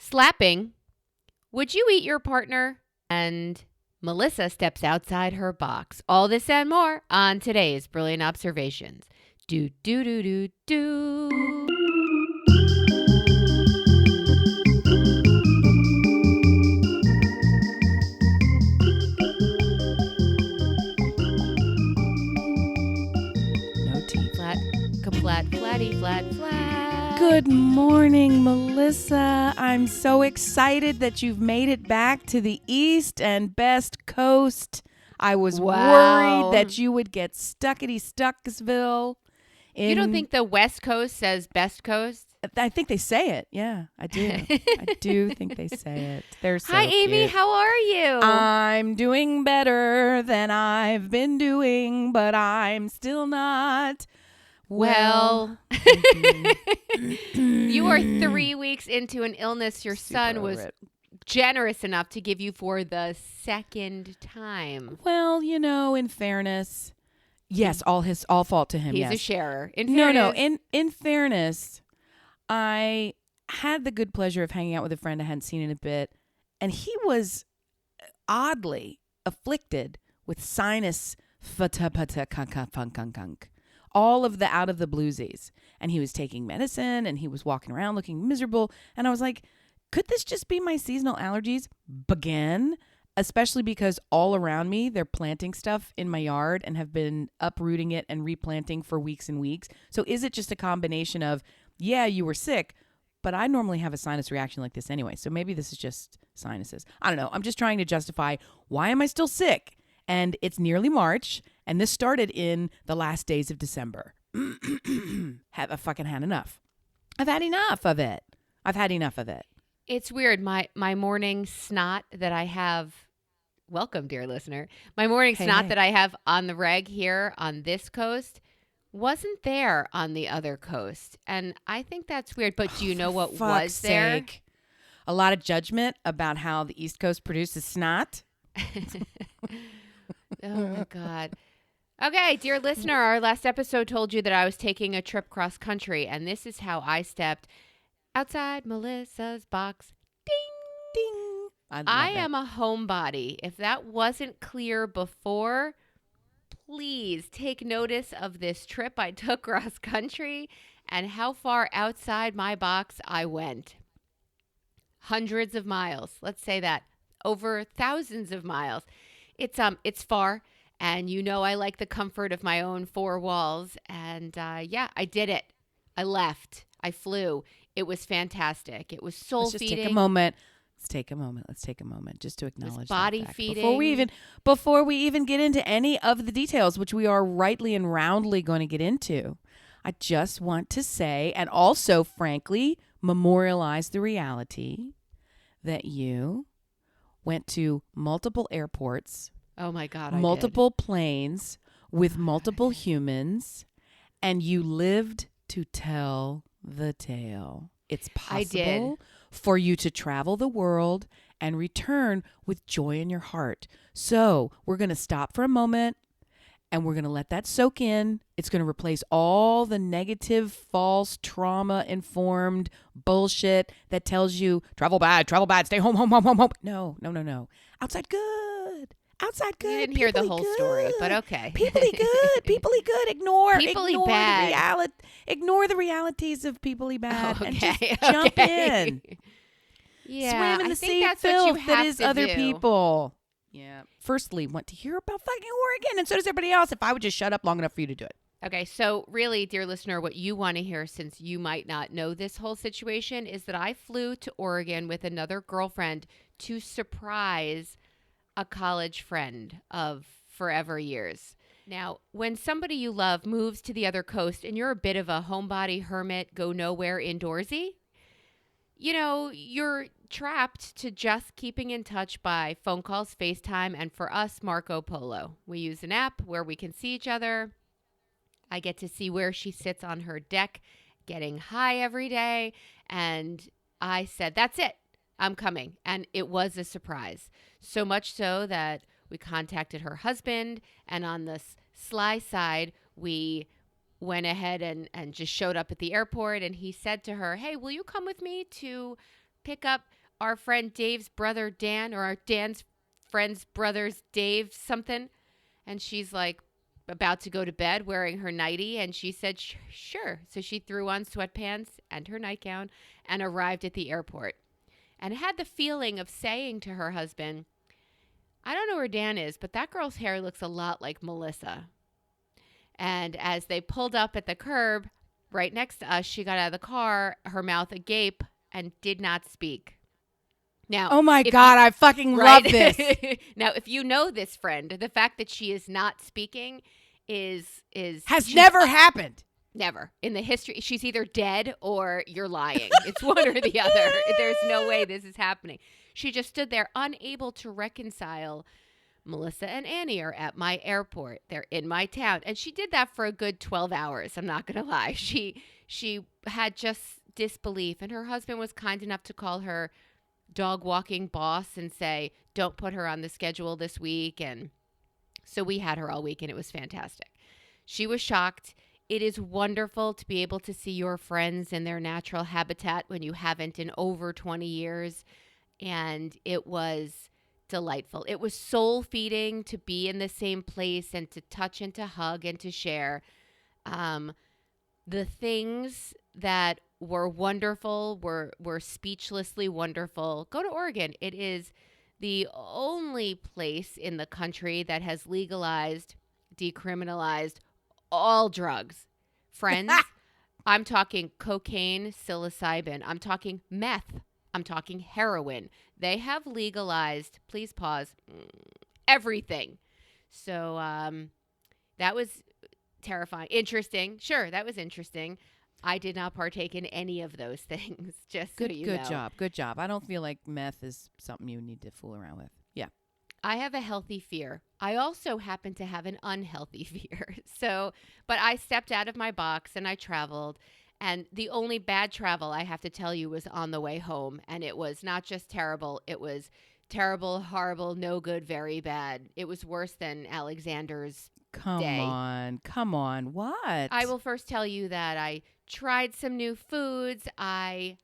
Slapping. Would you eat your partner? And Melissa steps outside her box. All this and more on today's Brilliant Observations. Do, do, do, do, do. No teeth. Flat, flat, flatty, flat, flat. Good morning, Melissa. I'm so excited that you've made it back to the East and Best Coast. I was worried that you would get Stuckity-Stucksville. You don't think the West Coast says Best Coast? I think they say it. Yeah, I do. I do think they say it. They're so Hi, Amy. cute. How are you? I'm doing better than I've been doing, but I'm still not well. You are 3 weeks into an illness your son was generous enough to give you for the second time. Well, in fairness, yes, all fault to him. He's yes. a sharer. No. In fairness, I had the good pleasure of hanging out with a friend I hadn't seen in a bit, and he was oddly afflicted with sinus all of the out of the bluesies, and he was taking medicine and he was walking around looking miserable, and I was like, could this just be my seasonal allergies begin? Especially because all around me, they're planting stuff in my yard and have been uprooting it and replanting for weeks and weeks. So is it just a combination of, yeah, you were sick, but I normally have a sinus reaction like this anyway. So maybe this is just sinuses. I don't know. I'm just trying to justify, why am I still sick? And it's nearly March, and this started in the last days of December. Have I fucking had enough. I've had enough of it. It's weird. My morning snot that I have, welcome, dear listener. My morning snot that I have on the reg here on this coast wasn't there on the other coast. And I think that's weird. But do you know what was there? Sake. A lot of judgment about how the East Coast produces snot. Oh, my God. Okay, dear listener, our last episode told you that I was taking a trip cross country. And this is how I stepped outside Melissa's box. Ding, ding. I am a homebody. If that wasn't clear before, please take notice of this trip I took cross country and how far outside my box I went. Hundreds of miles. Let's say that. Over thousands of miles. It's far, and I like the comfort of my own four walls. And I did it. I left. I flew. It was fantastic. It was soul feeding. Let's take a moment just to acknowledge body that feeding. Before we even get into any of the details, which we are rightly and roundly going to get into, I just want to say, and also, frankly, memorialize the reality that you went to multiple airports. Oh my God, multiple planes with multiple humans, and you lived to tell the tale. It's possible for you to travel the world and return with joy in your heart. So we're going to stop for a moment and we're going to let that soak in. It's going to replace all the negative, false, trauma-informed bullshit that tells you travel bad, stay home. No. Outside good. You didn't hear the whole story, but okay. People-y good. Ignore bad. Ignore the realities of people-y bad and just Okay. jump in. Yeah, Swim in the I think sea of that's what you filth have that is to other do. people. Yeah. Firstly, want to hear about fucking Oregon, and so does everybody else. If I would just shut up long enough for you to do it. Okay, so really, dear listener, what you want to hear, since you might not know this whole situation, is that I flew to Oregon with another girlfriend to surprise a college friend of forever years. Now, when somebody you love moves to the other coast and you're a bit of a homebody hermit, go nowhere indoorsy, you're trapped to just keeping in touch by phone calls, FaceTime, and for us, Marco Polo. We use an app where we can see each other. I get to see where she sits on her deck getting high every day. And I said, that's it. I'm coming. And it was a surprise. So much so that we contacted her husband. And on the sly side, we went ahead and just showed up at the airport. And he said to her, hey, will you come with me to pick up our friend Dave's brother Dan, or our Dan's friend's brother's Dave something?" And she's like about to go to bed wearing her nightie. And she said, "Sure." So she threw on sweatpants and her nightgown and arrived at the airport, and had the feeling of saying to her husband, "I don't know where Dan is, but that girl's hair looks a lot like Melissa." And as they pulled up at the curb right next to us, she got out of the car, her mouth agape, and did not speak. Now, Oh my God, I fucking love this. Now, if you know this friend, the fact that she is not speaking has never happened. Never in the history. She's either dead or you're lying. It's one or the other. There's no way this is happening. She just stood there unable to reconcile. Melissa and Annie are at my airport. They're in my town. And she did that for a good 12 hours. I'm not going to lie. She had just disbelief. And her husband was kind enough to call her dog walking boss and say, "Don't put her on the schedule this week." And so we had her all week, and it was fantastic. She was shocked. It is wonderful to be able to see your friends in their natural habitat when you haven't in over 20 years. And it was delightful. It was soul feeding to be in the same place and to touch and to hug and to share. The things that were wonderful were speechlessly wonderful. Go to Oregon. It is the only place in the country that has legalized, decriminalized all drugs. Friends, I'm talking cocaine, psilocybin. I'm talking meth. I'm talking heroin. They have legalized, please pause, everything. So that was terrifying. Interesting. Sure, that was interesting. I did not partake in any of those things, just so you know. Good job. I don't feel like meth is something you need to fool around with. Yeah. I have a healthy fear. I also happen to have an unhealthy fear. But I stepped out of my box and I traveled. And the only bad travel, I have to tell you, was on the way home. And it was not just terrible. It was terrible, horrible, no good, very bad. It was worse than Alexander's day. Come on. What? I will first tell you that I tried some new foods. I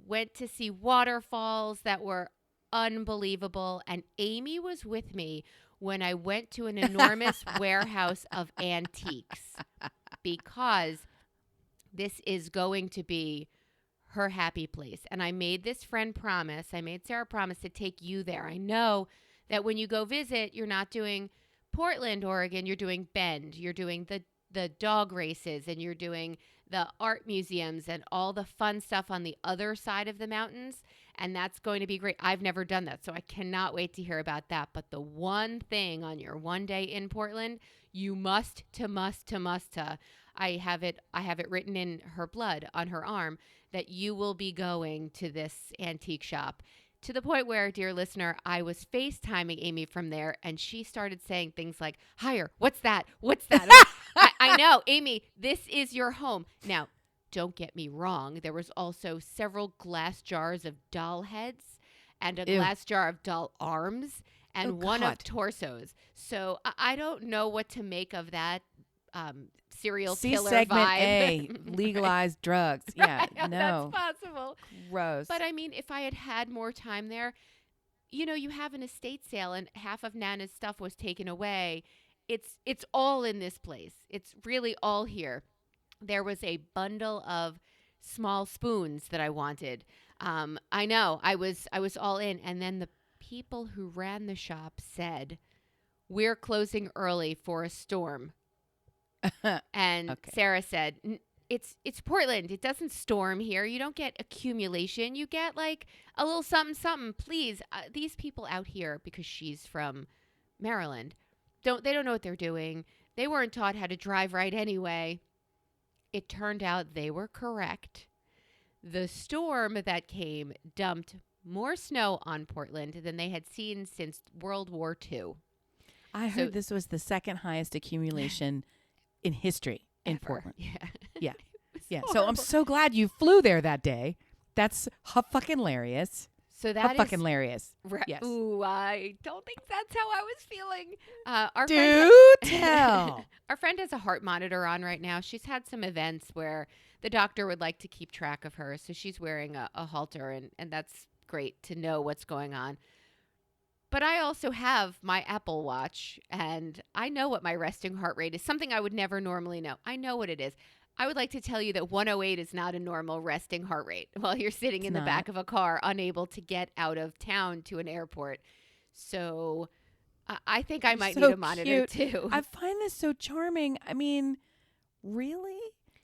went to see waterfalls that were unbelievable. And Amy was with me when I went to an enormous warehouse of antiques, because this is going to be her happy place. And I made this friend promise. I made Sarah promise to take you there. I know that when you go visit, you're not doing Portland, Oregon. You're doing Bend. You're doing the dog races, and you're doing the art museums and all the fun stuff on the other side of the mountains. And that's going to be great. I've never done that, so I cannot wait to hear about that. But the one thing on your one day in Portland, you must. I have it written in her blood on her arm that you will be going to this antique shop. To the point where, dear listener, I was FaceTiming Amy from there, and she started saying things like, "Higher, what's that? What's that?" I know, Amy, this is your home. Now, don't get me wrong. There was also several glass jars of doll heads and a glass jar of doll arms and one of torsos. So I don't know what to make of that serial killer segment vibe. A, legalized drugs. Yeah, right, no. That's possible. Gross. But I mean, if I had had more time there, you have an estate sale and half of Nana's stuff was taken away. It's all in this place. It's really all here. There was a bundle of small spoons that I wanted. I know, I was all in. And then the people who ran the shop said, "We're closing early for a storm." And okay. Sarah said, it's Portland. It doesn't storm here. You don't get accumulation. You get like a little something. Please, these people out here, because she's from Maryland, they don't know what they're doing. They weren't taught how to drive right anyway. It turned out they were correct. The storm that came dumped more snow on Portland than they had seen since World War II. I heard this was the second highest accumulation in history in Portland. Yeah. So I'm so glad you flew there that day. That's fucking hilarious. So How that fucking is hilarious. Yes. Ooh, I don't think that's how I was feeling. Our Do friend, tell. our friend has a heart monitor on right now. She's had some events where the doctor would like to keep track of her, so she's wearing a halter, and that's great to know what's going on. But I also have my Apple Watch, and I know what my resting heart rate is, something I would never normally know. I know what it is. I would like to tell you that 108 is not a normal resting heart rate while you're sitting It's in the not. back of a car, unable to get out of town to an airport. So I think I You're might need so a monitor cute. too. I find this so charming. I mean, really?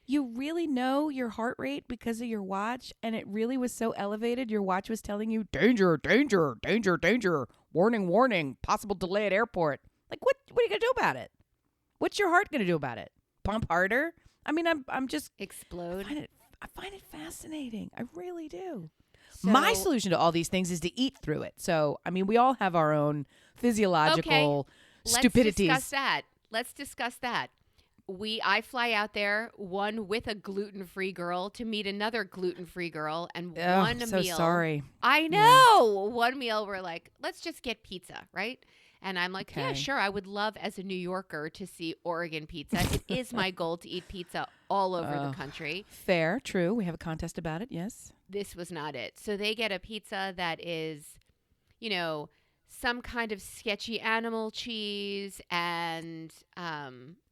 You really know your heart rate because of your watch, and it really was so elevated. Your watch was telling you, danger, danger, danger, danger, warning, warning, possible delay at airport. Like, what are you going to do about it? What's your heart going to do about it? Pump harder? I mean, I'm just, Explode. I find it fascinating. I really do. So, My solution to all these things is to eat through it. So, I mean, we all have our own physiological stupidities. Let's discuss that. I fly out there, one with a gluten-free girl to meet another gluten-free girl, and Oh, one so meal. sorry. I know. One meal we're like, let's just get pizza, right? And I'm like, yeah, Okay. sure. I would love as a New Yorker to see Oregon pizza. It is my goal to eat pizza all over the country. Fair, true. We have a contest about it, yes. This was not it. So they get a pizza that is, you know, some kind of sketchy animal cheese, and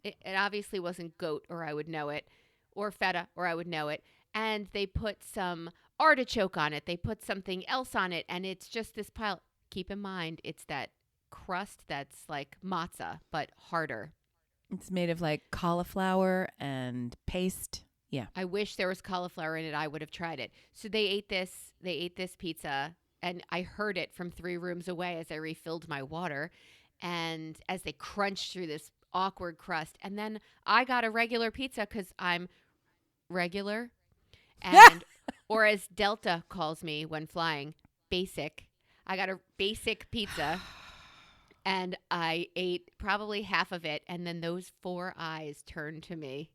it obviously wasn't goat, or I would know it, or feta, or I would know it. And they put some artichoke on it. They put something else on it, and it's just this pile. Keep in mind, it's that crust that's like matzah, but harder. It's made of like cauliflower and paste. Yeah. I wish there was cauliflower in it. I would have tried it. So they ate this. They ate this pizza, and I heard it from 3 rooms away as I refilled my water, and as they crunched through this awkward crust. And then I got a regular pizza because I'm regular, and or as Delta calls me when flying, basic. I got a basic pizza. And I ate probably half of it, and then those 4 eyes turned to me,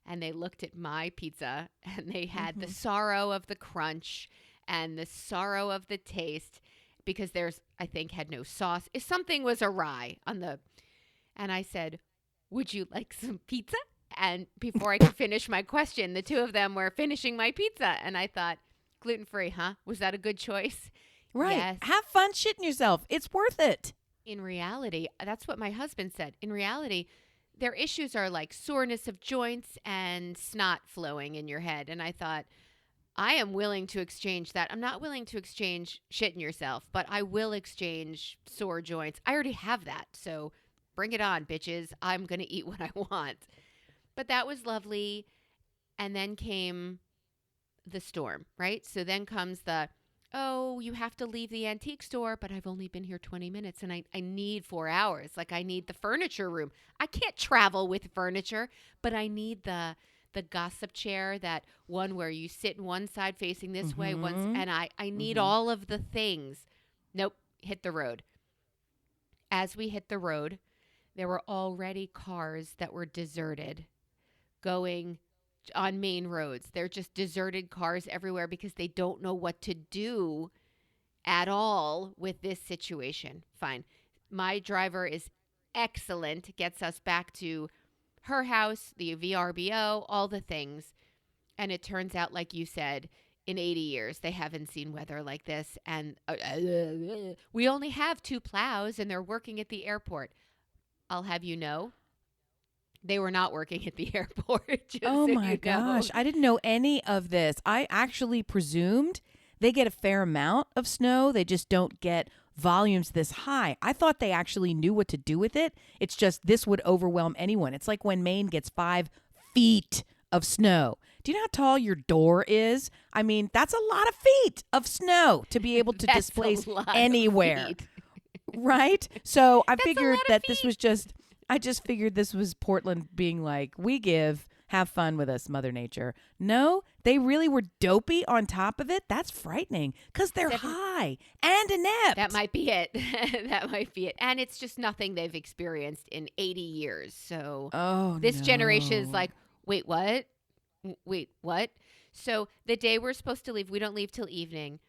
and they looked at my pizza, and they had the sorrow of the crunch and the sorrow of the taste, because there's, I think, had no sauce. If something was awry on the, and I said, would you like some pizza? And before I could finish my question, the two of them were finishing my pizza, and I thought, gluten-free, huh? Was that a good choice? Right. Yes. Have fun shitting yourself. It's worth it. In reality, that's what my husband said. In reality, their issues are like soreness of joints and snot flowing in your head. And I thought, I am willing to exchange that. I'm not willing to exchange shitting yourself, but I will exchange sore joints. I already have that. So bring it on, bitches. I'm going to eat what I want. But that was lovely. And then came the storm, right? So then comes the, oh, you have to leave the antique store, but I've only been here 20 minutes and I need 4 hours. Like, I need the furniture room. I can't travel with furniture, but I need the gossip chair, that one where you sit in one side facing this way once, and I need all of the things. Nope, hit the road. As we hit the road, there were already cars that were deserted going on main roads. They're just deserted cars everywhere because they don't know what to do at all with this situation. Fine. My driver is excellent, gets us back to her house, the VRBO, all the things. And it turns out, like you said, in 80 years, they haven't seen weather like this. And we only have 2 plows, and they're working at the airport. I'll have you know, they were not working at the airport. Just Oh so my you know. gosh. I didn't know any of this. I actually presumed they get a fair amount of snow. They just don't get volumes this high. I thought they actually knew what to do with it. It's just this would overwhelm anyone. It's like when Maine gets 5 feet of snow. Do you know how tall your door is? I mean, that's a lot of feet of snow to be able to That's displace a lot of anywhere. feet. Right? So I a figured lot of that this feet. was just, I just figured this was Portland being like, we give, have fun with us, Mother Nature. No, they really were dopey on top of it. That's frightening because they're high and inept. That might be it. That might be it. And it's just nothing they've experienced in 80 years. So this generation is like, wait, what? Wait, what? So the day we're supposed to leave, we don't leave till evening.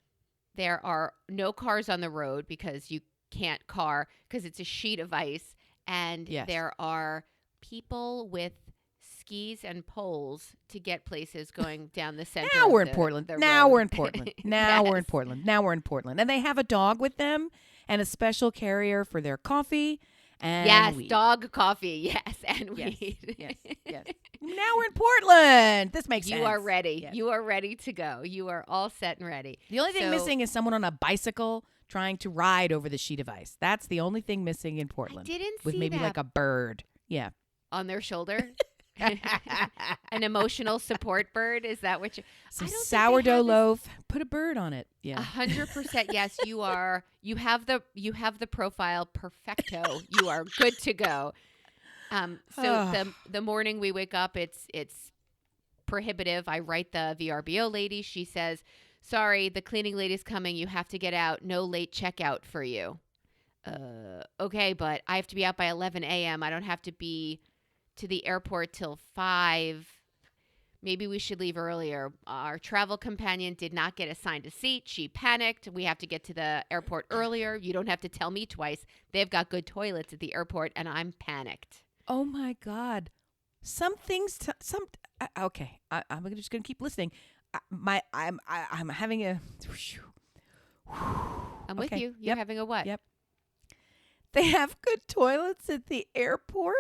There are no cars on the road because you can't car because it's a sheet of ice. And Yes. there are people with skis and poles to get places going down the center Now of we're in Portland. the Now road. we're in Portland. Now we're in Yes. Portland. Now we're in Portland. And they have a dog with them and a special carrier for their coffee and Yes, weed. dog coffee. Yes, and Yes, weed. yes, yes. Now we're in Portland. This makes sense. You are ready. Yes. You are ready to go. You are all set and ready. The only thing So- missing is someone on a bicycle trying to ride over the sheet of ice. That's the only thing missing in I Portland. didn't With see maybe that like a bird. Yeah. on their shoulder. An emotional support bird. Is that what you? Some I don't think they sourdough have this- loaf. Put a bird on it. Yeah. 100%. Yes, you are. You have the profile perfecto. You are good to go. So the morning we wake up, it's prohibitive. I write the VRBO lady. She says, "Sorry, the cleaning lady's coming. You have to get out. No late checkout for you." Okay, but I have to be out by 11 a.m. I don't have to be to the airport till 5. Maybe we should leave earlier. Our travel companion did not get assigned a seat. She panicked. We have to get to the airport earlier. You don't have to tell me twice. They've got good toilets at the airport, and I'm panicked. Oh my God. Some things, okay. I'm just going to keep listening. I'm having a, I'm with Okay. you. You're Yep. having a what? Yep. They have good toilets at the airport?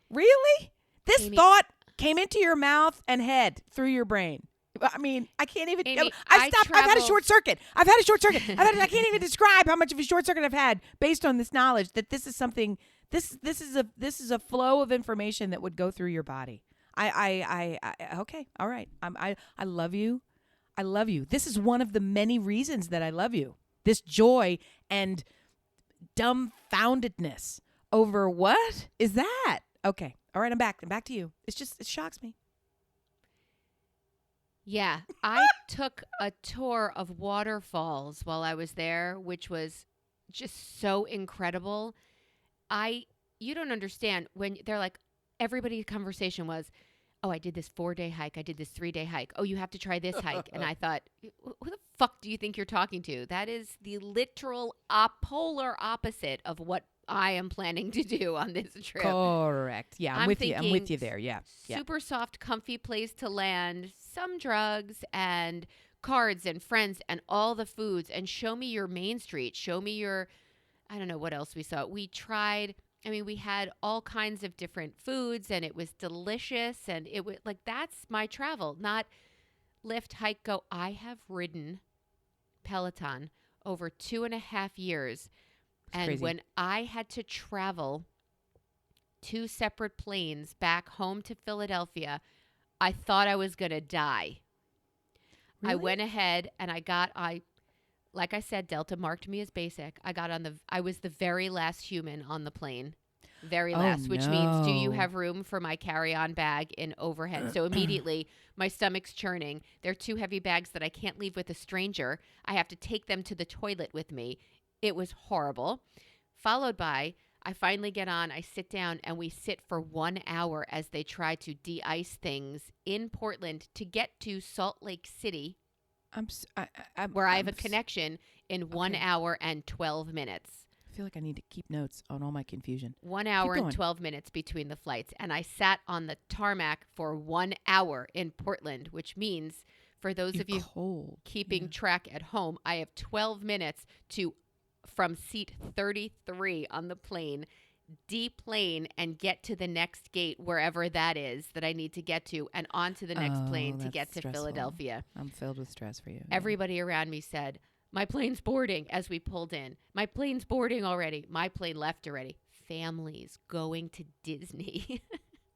Really? This Amy- thought came into your mouth and head through your brain. I mean, I can't even. Amy, I've I stopped. I've had a traveled- short circuit. I've had a short circuit. I can't even describe how much of a short circuit I've had based on this knowledge that this is something. This is a flow of information that would go through your body. Okay, all right. I love you. I love you. This is one of the many reasons that I love you. This joy and dumbfoundedness over what is that? Okay. All right, I'm back. I'm back to you. It shocks me. Yeah, I took a tour of waterfalls while I was there, which was just so incredible. You don't understand when they're like, everybody's conversation was, "Oh, I did this 4-day hike. I did this 3-day hike. Oh, you have to try this hike." And I thought, who the fuck do you think you're talking to? That is the literal polar opposite of what I am planning to do on this trip. Correct. Yeah, I'm with you. I'm with thinking you there. Yeah. Yeah. Super soft, comfy place to land, some drugs and cards and friends and all the foods, and show me your main street. Show me your, I don't know what else we saw. We had all kinds of different foods and it was delicious, and it was like, that's my travel, not lift, hike, go. I have ridden Peloton over 2.5 years. And crazy. when I had to travel 2 separate planes back home to Philadelphia, I thought I was going to die. I Really? went ahead and like I said, Delta marked me as basic. I was the very last human on the plane. Very last, which means, do you no. have room for my carry-on bag in overhead? So immediately my stomach's churning. They're 2 heavy bags that I can't leave with a stranger. I have to take them to the toilet with me. It was horrible. Followed by, I finally get on, I sit down, and we sit for 1 hour as they try to de-ice things in Portland to get to Salt Lake City, where I have a connection in 1 Okay. hour and 12 minutes. I feel like I need to keep notes on all my confusion. 1 hour and going. 12 minutes between the flights. And I sat on the tarmac for 1 hour in Portland, which means, for those You're of you cold. keeping Yeah. track at home, I have 12 minutes from seat 33 on the plane, deplane and get to the next gate, wherever that is that I need to get to, and onto the next plane to that's get to stressful. Philadelphia. I'm filled with stress for you. Everybody around me said, "My plane's boarding," as we pulled in. "My plane's boarding already." My plane left already. Families going to Disney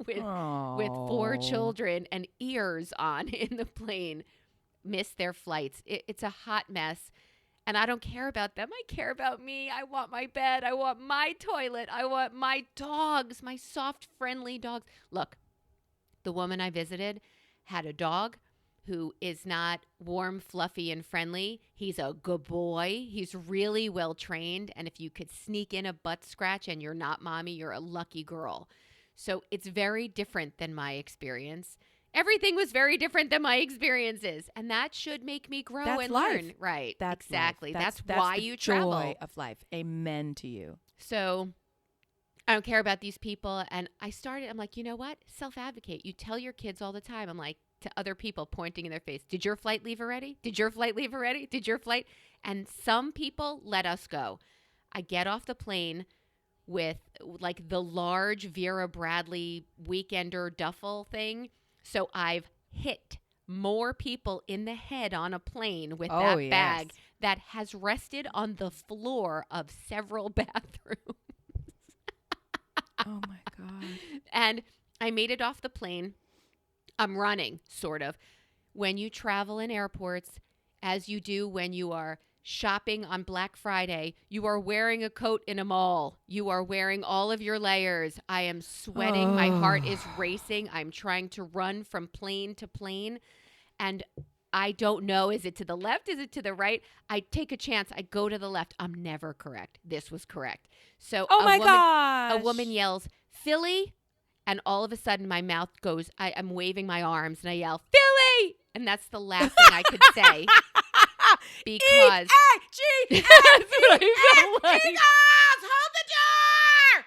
with 4 children and ears on in the plane missed their flights. It's a hot mess. And I don't care about them. I care about me. I want my bed. I want my toilet. I want my dogs, my soft, friendly dogs. Look, the woman I visited had a dog who is not warm, fluffy, and friendly. He's a good boy. He's really well trained. And if you could sneak in a butt scratch and you're not mommy, you're a lucky girl. So it's very different than my experience. Everything was very different than my experiences. And that should make me grow That's and life. learn. Right. That's exactly. life. That's That's why the you joy travel. of life. Amen to you. So I don't care about these people. And I'm like, you know what? Self-advocate. You tell your kids all the time. I'm like, to other people pointing in their face, did your flight leave already? Did your flight leave already? Did your flight? And some people let us go. I get off the plane with like the large Vera Bradley weekender duffel thing. So I've hit more people in the head on a plane with that bag that has rested on the floor of several bathrooms. Oh my God. And I made it off the plane. I'm running, sort of. When you travel in airports, as you do when you are shopping on Black Friday, you are wearing a coat in a mall. You are wearing all of your layers. I am sweating. My heart is racing. I'm trying to run from plane to plane. And I don't know, is it to the left? Is it to the right? I take a chance. I go to the left. I'm never correct. This was correct. So gosh. A woman yells, Philly. And all of a sudden my mouth goes, I'm waving my arms and I yell, Philly. And that's the last thing I could say. Because E-A-G-S, that's what I felt like. hold the door.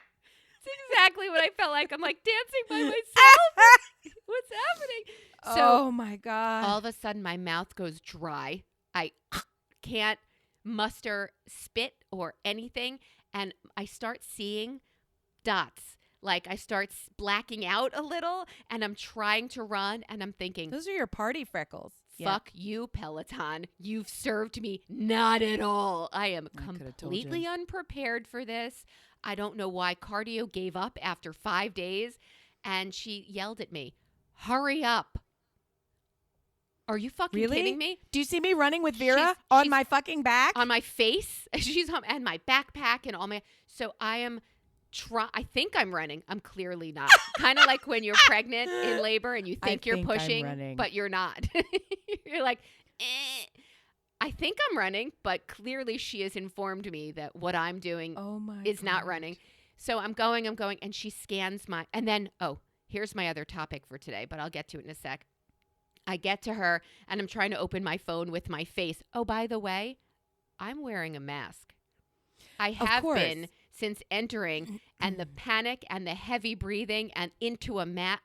It's exactly what I felt like. I'm like dancing by myself. What's happening? Oh my God. All of a sudden my mouth goes dry. I can't muster spit or anything. And I start seeing dots. Like I start blacking out a little and I'm trying to run and I'm thinking, those are your party freckles. fuck you, Peloton. You've served me not at all. I am I could've told completely you. unprepared for this. I don't know why cardio gave up after 5 days. And she yelled at me, hurry up. Are you fucking Really? kidding me? Do you see me running with Vera She's on my fucking back? On my face. She's home and my backpack and all my. So I am. I think I'm running. I'm clearly not. Kind of like when you're pregnant in labor and you think you're think I'm pushing, running. but you're not. You're like, eh. I think I'm running, but clearly she has informed me that what I'm doing is not running. So I'm going, and she scans my, and then, here's my other topic for today, but I'll get to it in a sec. I get to her, and I'm trying to open my phone with my face. Oh, by the way, I'm wearing a mask. I have been since entering, and the panic and the heavy breathing and into a mat.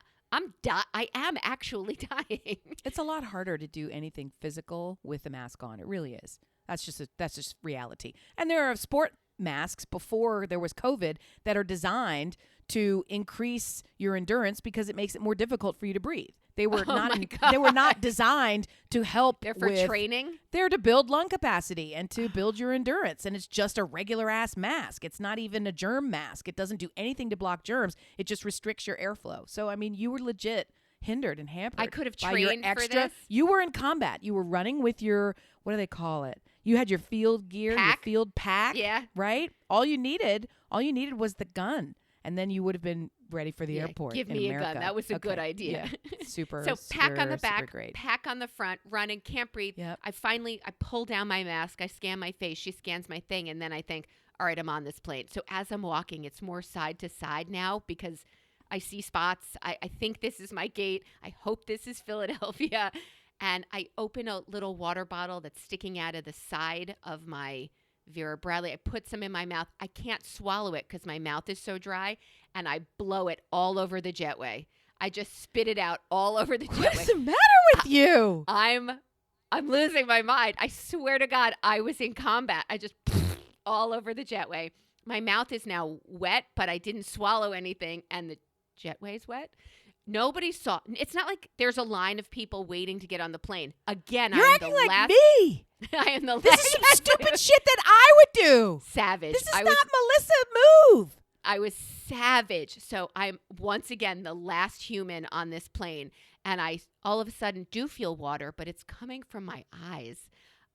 I am actually dying. It's a lot harder to do anything physical with a mask on. It really is. That's just reality. And there are sport masks before there was COVID that are designed to increase your endurance because it makes it more difficult for you to breathe. They were they were not designed to help. They're for training. They're to build lung capacity and to build your endurance. And it's just a regular ass mask. It's not even a germ mask. It doesn't do anything to block germs. It just restricts your airflow. So I mean, you were legit hindered and hampered. I could have by your trained extra, for this. You were in combat. You were running with your, what do they call it? You had your field gear, your field pack. Yeah. Right? All you needed was the gun. And then you would have been ready for the airport. Give in me America. a gun. That was a good idea. Yeah. Super. So pack on the super back, great. pack on the front, running, can't breathe. Yep. I pull down my mask. I scan my face. She scans my thing. And then I think, all right, I'm on this plane. So as I'm walking, it's more side to side now because I see spots. I think this is my gate. I hope this is Philadelphia. And I open a little water bottle that's sticking out of the side of my Vera Bradley. I put some in my mouth. I can't swallow it because my mouth is so dry. And I blow it all over the jetway. I just spit it out all over the jetway. What's the matter with you? I'm losing my mind. I swear to God, I was in combat. I just all over the jetway. My mouth is now wet, but I didn't swallow anything, and the jetway's wet. Nobody saw. It's not like there's a line of people waiting to get on the plane. Again, You're I'm acting the like last. me. I am the This last. is some stupid shit that I would do. Savage. This is I not was, Melissa move. I was savage. So I'm once again the last human on this plane. And I all of a sudden do feel water, but it's coming from my eyes.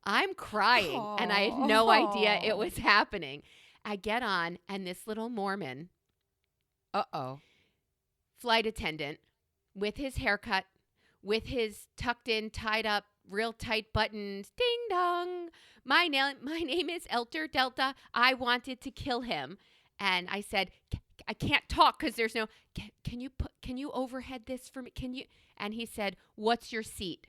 I'm crying. And I had no idea it was happening. I get on and this little Mormon flight attendant with his haircut, with his tucked in, tied up, real tight buttons, ding dong. My name is Elter Delta. I wanted to kill him. And I said, I can't talk because there's no, can you overhead this for me? Can you? And he said, what's your seat?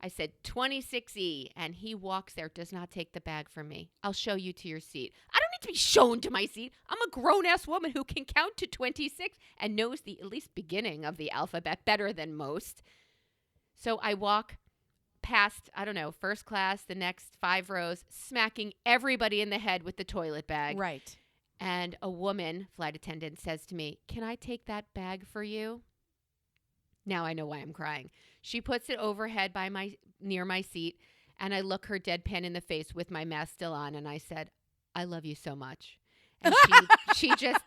I said 26E, and he walks there, does not take the bag from me. I'll show you to your seat. I don't need to be shown to my seat. I'm a grown-ass woman who can count to 26 and knows the at least beginning of the alphabet better than most. So I walk past, I don't know, first class, the next 5 rows, smacking everybody in the head with the toilet bag. Right. And a woman, flight attendant, says to me, can I take that bag for you? Now I know why I'm crying. She puts it overhead near my seat, and I look her deadpan in the face with my mask still on, and I said, I love you so much. And she just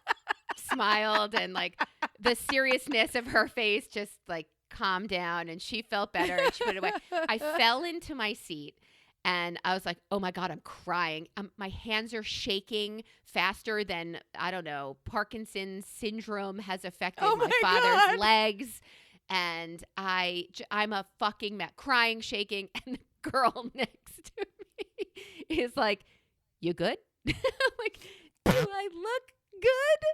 smiled, and like the seriousness of her face just like calmed down, and she felt better, and she put it away. I fell into my seat, and I was like, oh my God, I'm crying. My hands are shaking faster than, I don't know, Parkinson's syndrome has affected my father's legs. And I'm a fucking mess, crying, shaking. And the girl next to me is like, you good? I'm like, do I look good?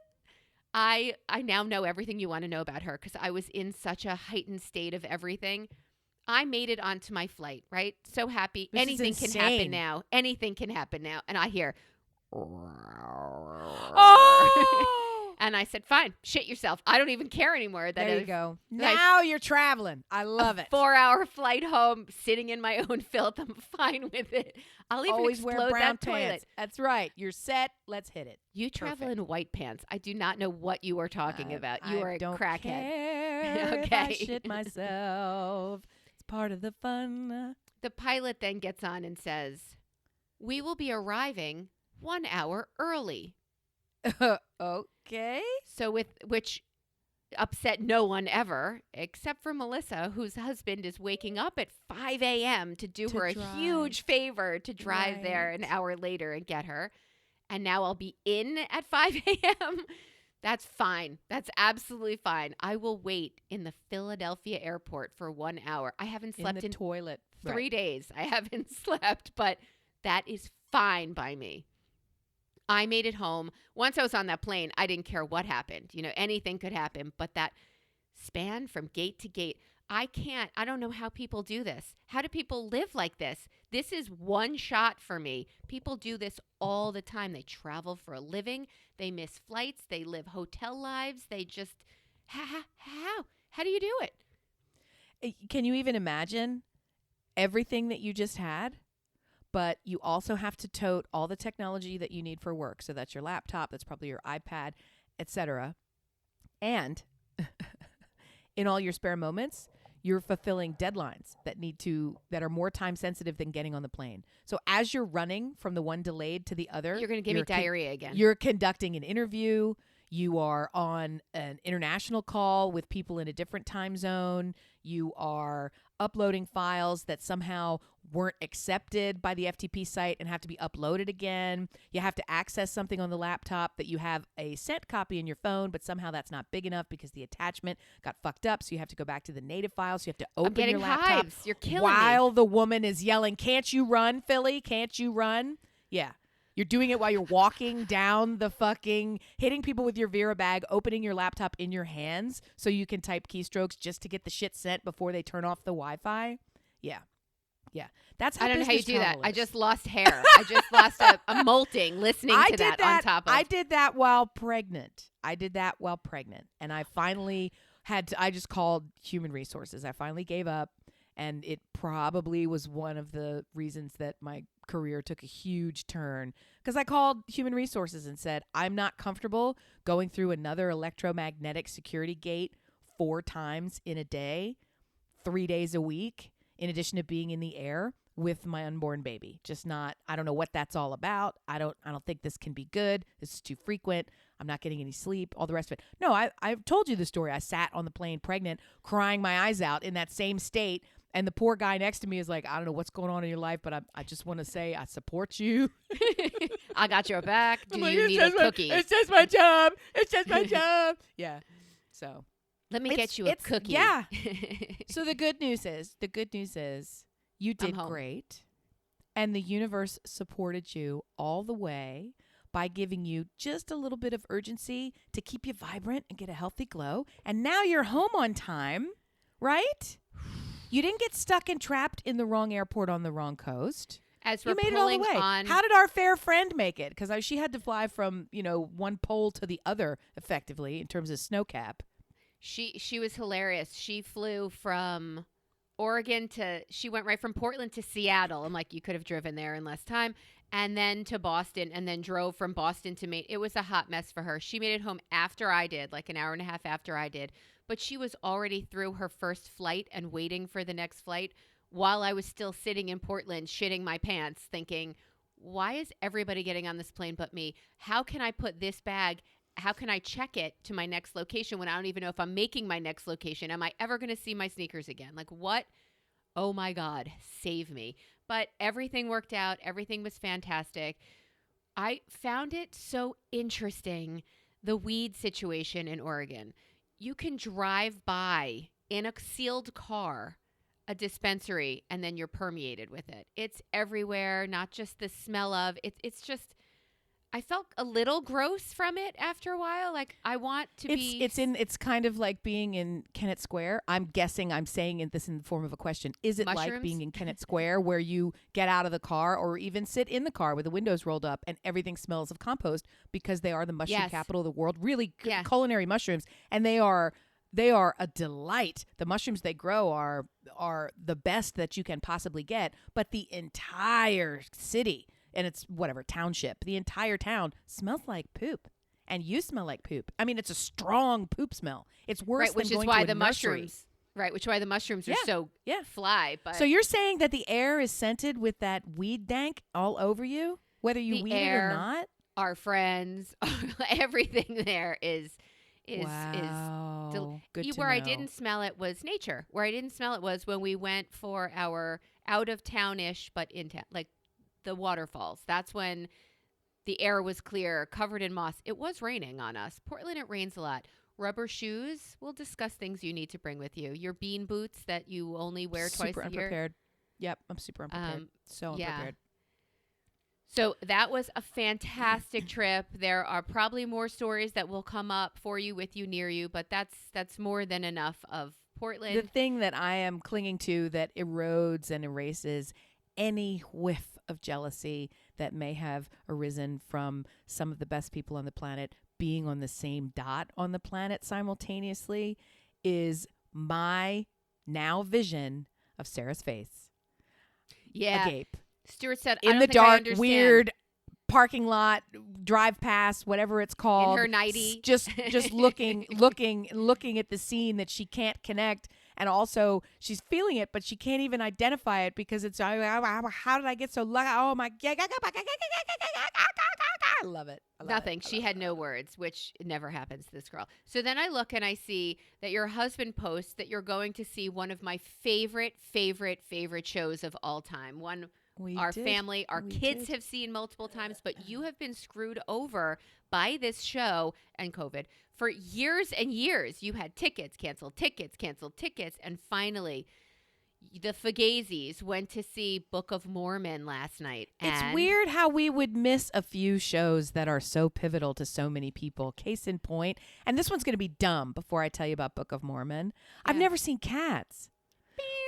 I now know everything you want to know about her because I was in such a heightened state of everything. I made it onto my flight, right? So happy. Anything can happen now. Anything can happen now. And I hear, Oh! And I said, fine, shit yourself. I don't even care anymore. There you go. Now you're traveling. I love it. 4-hour flight home, sitting in my own filth. I'm fine with it. I'll even always explode wear brown that pants. toilet. That's right. You're set. Let's hit it. You travel in white pants. I do not know what you are talking about. You are a don't crackhead. Care if I shit myself. It's part of the fun. The pilot then gets on and says, we will be arriving 1 hour early. Okay. So which upset no one ever, except for Melissa, whose husband is waking up at 5 a.m. to do her a huge favor to drive there an hour later and get her. And now I'll be in at 5 a.m. That's fine. That's absolutely fine. I will wait in the Philadelphia airport for 1 hour. I haven't slept in toilet 3 days. I haven't slept, but that is fine by me. I made it home. Once I was on that plane, I didn't care what happened. You know, anything could happen. But that span from gate to gate, I don't know how people do this. How do people live like this? This is one shot for me. People do this all the time. They travel for a living. They miss flights. They live hotel lives. They just, how do you do it? Can you even imagine everything that you just had? But you also have to tote all the technology that you need for work. So that's your laptop, that's probably your iPad, etc. And in all your spare moments, you're fulfilling deadlines that are more time sensitive than getting on the plane. So as you're running from the one delayed to the other, you're going to give me diarrhea again. You're conducting an interview. You are on an international call with people in a different time zone. You are uploading files that somehow weren't accepted by the FTP site and have to be uploaded again. You have to access something on the laptop that you have a sent copy in your phone, but somehow that's not big enough because the attachment got fucked up. So you have to go back to the native file. So you have to open your laptop. Hives. You're killing while me. The woman is yelling, "Can't you run, Philly? Can't you run?" Yeah. You're doing it while you're walking down the hitting people with your Vera bag, opening your laptop in your hands so you can type keystrokes just to get the shit sent before they turn off the Wi-Fi. Yeah. Yeah. That's how I don't know how you do that. is. I just lost hair. I just lost a molting listening to that on top of. I did that while pregnant. And I finally I just called human resources. I finally gave up. And it probably was one of the reasons that my career took a huge turn, because I called human resources and said, I'm not comfortable going through another electromagnetic security gate 4 times in a day, 3 days a week, in addition to being in the air with my unborn baby. I don't know what that's all about. I don't think this can be good. This is too frequent. I'm not getting any sleep, all the rest of it. No, I've told you the story. I sat on the plane pregnant, crying my eyes out in that same state. And the poor guy next to me is like, I don't know what's going on in your life, but I just want to say I support you. I got your back. Do you need a cookie? It's just my job. It's just my job. Yeah. So let me get you a cookie. Yeah. So the good news is you did great. And the universe supported you all the way. by giving you just a little bit of urgency to keep you vibrant and get a healthy glow. And now you're home on time, right? You didn't get stuck and trapped in the wrong airport on the wrong coast. As You we're made it all the pulling way. on, How did our fair friend make it? Because she had to fly from, one pole to the other, effectively, in terms of snow cap. she was hilarious. She flew from Oregon she went right from Portland to Seattle. I'm like, you could have driven there in less time. And then to Boston, and then drove from Boston to Maine. It was a hot mess for her. She made it home after I did, like an hour and a half after I did. But she was already through her first flight and waiting for the next flight while I was still sitting in Portland shitting my pants thinking, why is everybody getting on this plane but me? How can I put this bag? How can I check it to my next location when I don't even know if I'm making my next location? Am I ever going to see my sneakers again? Like, what? Oh my God, save me. But everything worked out. Everything was fantastic. I found it so interesting, the weed situation in Oregon. You can drive by in a sealed car a dispensary and then you're permeated with it. It's everywhere, not just the smell of it. It's just, I felt a little gross from it after a while. Like, I want to be. It's kind of like being in Kennett Square. I'm guessing I'm saying this in the form of a question. Is it Mushrooms? like being in Kennett Square where you get out of the car or even sit in the car with the windows rolled up and everything smells of compost because they are the mushroom Yes. capital of the world? Really Yeah. culinary mushrooms, and they are a delight. The mushrooms they grow are the best that you can possibly get, but the entire city, and it's whatever township, the entire town smells like poop. And you smell like poop. I mean, it's a strong poop smell. It's worse Right, which than is going why to a the nursery. mushrooms. Right, which is why the mushrooms are so Yeah. fly. But So you're saying that the air is scented with that weed dank all over you, whether you The weed it air, or not? our friends, everything there is Wow. Good to where I know. didn't smell it was nature. Where I didn't smell it was when we went for our out of townish, but in town, like the waterfalls. That's when the air was clear, covered in moss. It was raining on us. Portland, it rains a lot. Rubber shoes. We'll discuss things you need to bring with you. Your bean boots that you only wear twice Super a year. unprepared. Yep, I'm super unprepared. So yeah. unprepared. So that was a fantastic trip. There are probably more stories that will come up for you, with you, near you, but that's more than enough of Portland. The thing that I am clinging to that erodes and erases any whiff of jealousy that may have arisen from some of the best people on the planet being on the same dot on the planet simultaneously is my now vision of Sarah's face. Yeah. Agape. Stuart said, I In don't the think I dark, understand. weird parking lot, drive past, whatever it's called. In her nightie. Just looking at the scene that she can't connect. And also, she's feeling it, but she can't even identify it because it's, how did I get so lucky? Oh, my God. I love it. Nothing. She had no words, which never happens to this girl. So then I look and I see that your husband posts that you're going to see one of my favorite shows of all time. One family, our kids have seen multiple times, but you have been screwed over by this show and COVID for years and years. You had tickets, canceled tickets, and finally the Fugazis went to see Book of Mormon last night. It's weird how we would miss a few shows that are so pivotal to so many people. Case in point, and this one's going to be dumb before I tell you about Book of Mormon. I've never seen Cats.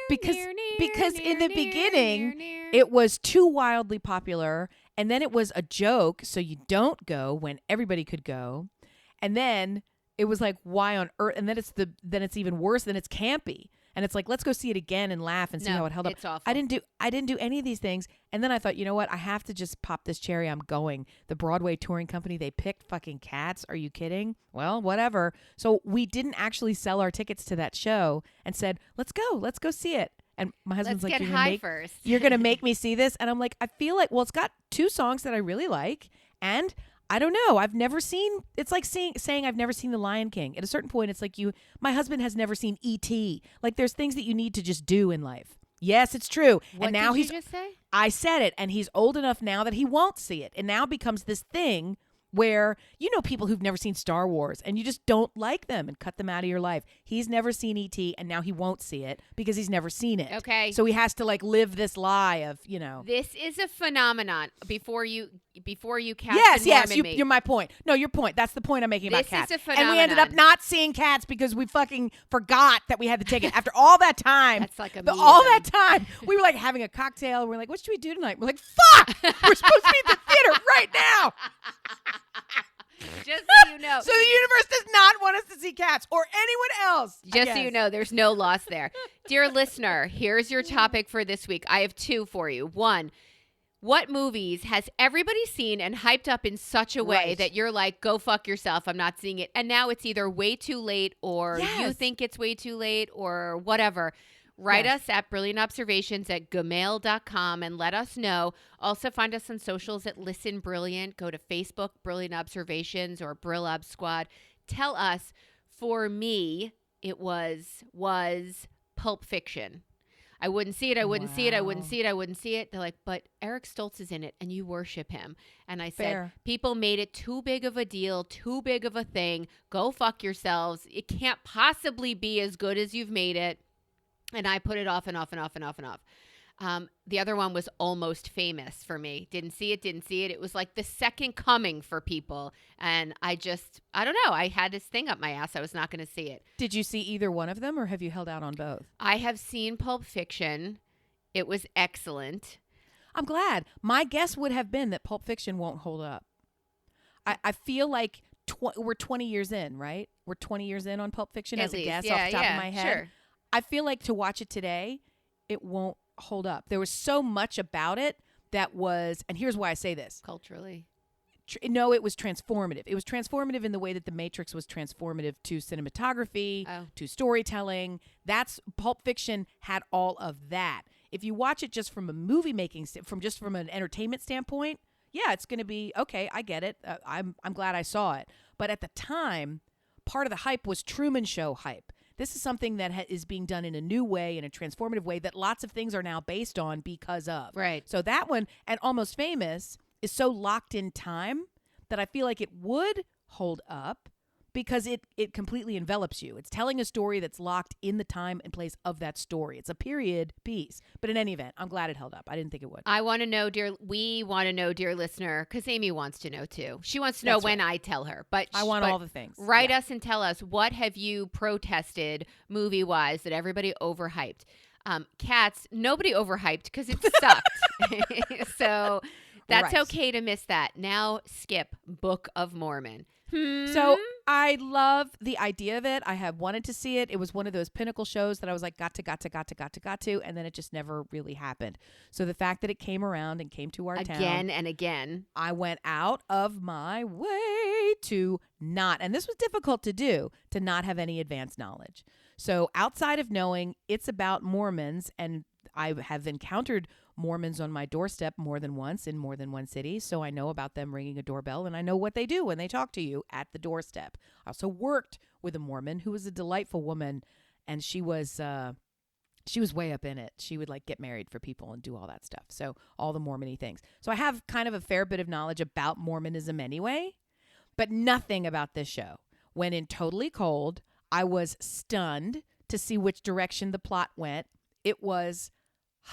Because in the beginning, it was too wildly popular, and then it was a joke, so you don't go when everybody could go. And then it was like, why on earth? And then it's even worse. Then it's campy. And it's like, let's go see it again and laugh and see how it held up. It's awful. I didn't do any of these things. And then I thought, you know what? I have to just pop this cherry. I'm going. The Broadway touring company, they picked fucking Cats. Are you kidding? Well, whatever. So we didn't actually sell our tickets to that show and said, let's go see it. And my husband's Let's like, get high first. You're going to make me see this? And I'm like, I feel like, well, it's got 2 songs that I really like. And I don't know. I've never seen, it's like saying I've never seen The Lion King. At a certain point, it's like my husband has never seen E.T. Like there's things that you need to just do in life. Yes, it's true. What and now did you just say? I said it, and he's old enough now that he won't see it. And now becomes this thing where people who've never seen Star Wars and you just don't like them and cut them out of your life. He's never seen E.T. and now he won't see it because he's never seen it. Okay. So he has to like live this lie of, This is a phenomenon. Before you cast Yes, me. you're my point. No, your point. That's the point I'm making about This Cats. is a phenomenon. And we ended up not seeing Cats because we fucking forgot that we had the ticket. After all that time. That's like all that time, we were like having a cocktail. We're like, what should we do tonight? We're like, fuck! We're supposed to be at the theater right now. Just so you know. So the universe does not want us to see Cats or anyone else. Just so you know, there's no loss there. Dear listener, here's your topic for this week. I have two for you. One, what movies has everybody seen and hyped up in such a way that you're like, go fuck yourself, I'm not seeing it. And now it's either way too late or you think it's way too late or whatever. Write us at brilliantobservations@gmail.com and let us know. Also find us on socials at Listen Brilliant. Go to Facebook, Brilliant Observations or Brillab Squad. Tell us, for me, it was Pulp Fiction. I wouldn't see it. I wouldn't see it. I wouldn't see it. I wouldn't see it. They're like, but Eric Stoltz is in it and you worship him. And I said, people made it too big of a deal, too big of a thing. Go fuck yourselves. It can't possibly be as good as you've made it. And I put it off and off and off and off and off. The other one was Almost Famous for me. Didn't see it. It was like the second coming for people. And I don't know. I had this thing up my ass. I was not going to see it. Did you see either one of them or have you held out on both? I have seen Pulp Fiction. It was excellent. I'm glad. My guess would have been that Pulp Fiction won't hold up. I feel like we're 20 years in, right? We're 20 years in on Pulp Fiction as a guess off the top of my head. Sure. I feel like to watch it today, it won't hold up. There was so much about it that was, and here's why I say this. Culturally. No, it was transformative. It was transformative in the way that The Matrix was transformative to cinematography, to storytelling. Pulp Fiction had all of that. If you watch it just from a movie making, from an entertainment standpoint, yeah, it's going to be, okay, I get it. I'm glad I saw it. But at the time, part of the hype was Truman Show hype. This is something that is being done in a new way, in a transformative way that lots of things are now based on because of. Right. So that one, and Almost Famous, is so locked in time that I feel like it would hold up because it completely envelops you. It's telling a story that's locked in the time and place of that story. It's a period piece. But in any event, I'm glad it held up. I didn't think it would. We want to know, dear listener, because Amy wants to know too. She wants to know when I tell her. But I want all the things. Write us and tell us, what have you protested movie-wise that everybody overhyped? Cats, nobody overhyped because it sucked. So that's okay to miss that. Now skip Book of Mormon. So I love the idea of it. I have wanted to see it. It was one of those pinnacle shows that I was like, got to, and then it just never really happened. So the fact that it came around and came to our town again and again, I went out of my way to not, and this was difficult to do, to not have any advanced knowledge. So outside of knowing it's about Mormons, and I have encountered Mormons on my doorstep more than once in more than one city, so I know about them ringing a doorbell and I know what they do when they talk to you at the doorstep. I also worked with a Mormon who was a delightful woman, and she was way up in it. She would like get married for people and do all that stuff. So all the Mormon-y things. So I have kind of a fair bit of knowledge about Mormonism anyway, but nothing about this show. When in Totally Cold, I was stunned to see which direction the plot went. It was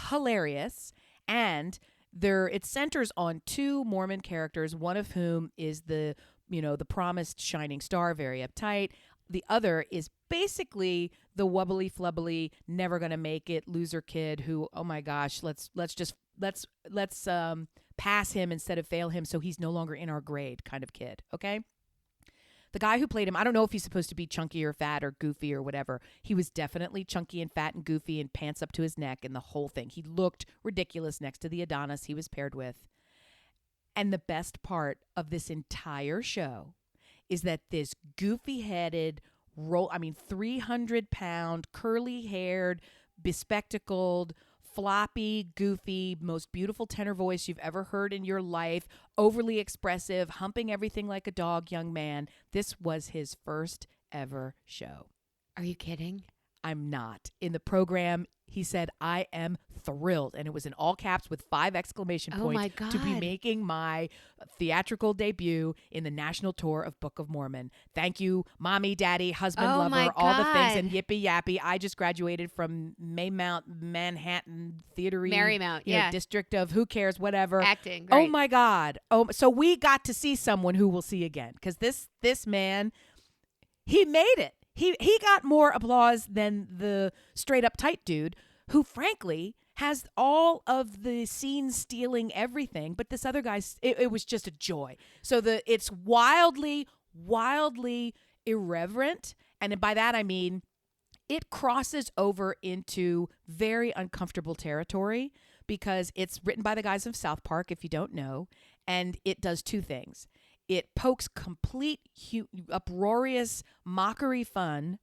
hilarious, and it centers on two Mormon characters, one of whom is the promised shining star, very uptight. The other is basically the wubbly flubbly, never gonna make it loser kid who, oh my gosh, let's pass him instead of fail him so he's no longer in our grade kind of kid. Okay. The guy who played him, I don't know if he's supposed to be chunky or fat or goofy or whatever. He was definitely chunky and fat and goofy and pants up to his neck and the whole thing. He looked ridiculous next to the Adonis he was paired with. And the best part of this entire show is that this goofy-headed, 300-pound, curly-haired, bespectacled, floppy, goofy, most beautiful tenor voice you've ever heard in your life, overly expressive, humping everything like a dog young man. This was his first ever show. Are you kidding? I'm not. In the program, he said, I am thrilled. And it was in all caps with 5 exclamation Oh points my to be God. making my theatrical debut in the national tour of Book of Mormon. Thank you, mommy, daddy, husband, Oh my lover, all the things, God. and yippee yappy. I just graduated from Maymount, Manhattan Theatery, Marymount, yeah. district of who cares, whatever. Acting, Oh right. my God. Oh, so we got to see someone who we'll see again, because this man, he made it. He got more applause than the straight up tight dude who, frankly, has all of the scene stealing everything. But this other guy, it was just a joy. So it's wildly irreverent. And by that, I mean, it crosses over into very uncomfortable territory because it's written by the guys of South Park, if you don't know. And it does 2 things. It pokes complete uproarious mockery fun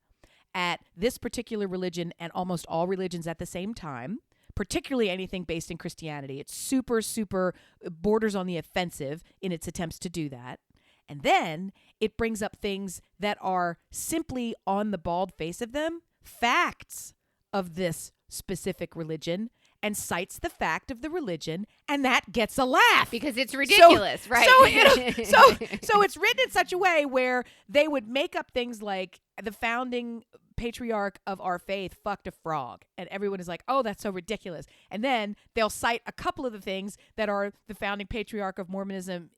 at this particular religion and almost all religions at the same time, particularly anything based in Christianity. It's super, super borders on the offensive in its attempts to do that. And then it brings up things that are simply on the bald face of them, facts of this specific religion, and cites the fact of the religion, and that gets a laugh. Because it's ridiculous, right? So it's written in such a way where they would make up things like the founding patriarch of our faith fucked a frog, and everyone is like, oh, that's so ridiculous. And then they'll cite a couple of the things that are the founding patriarch of Mormonism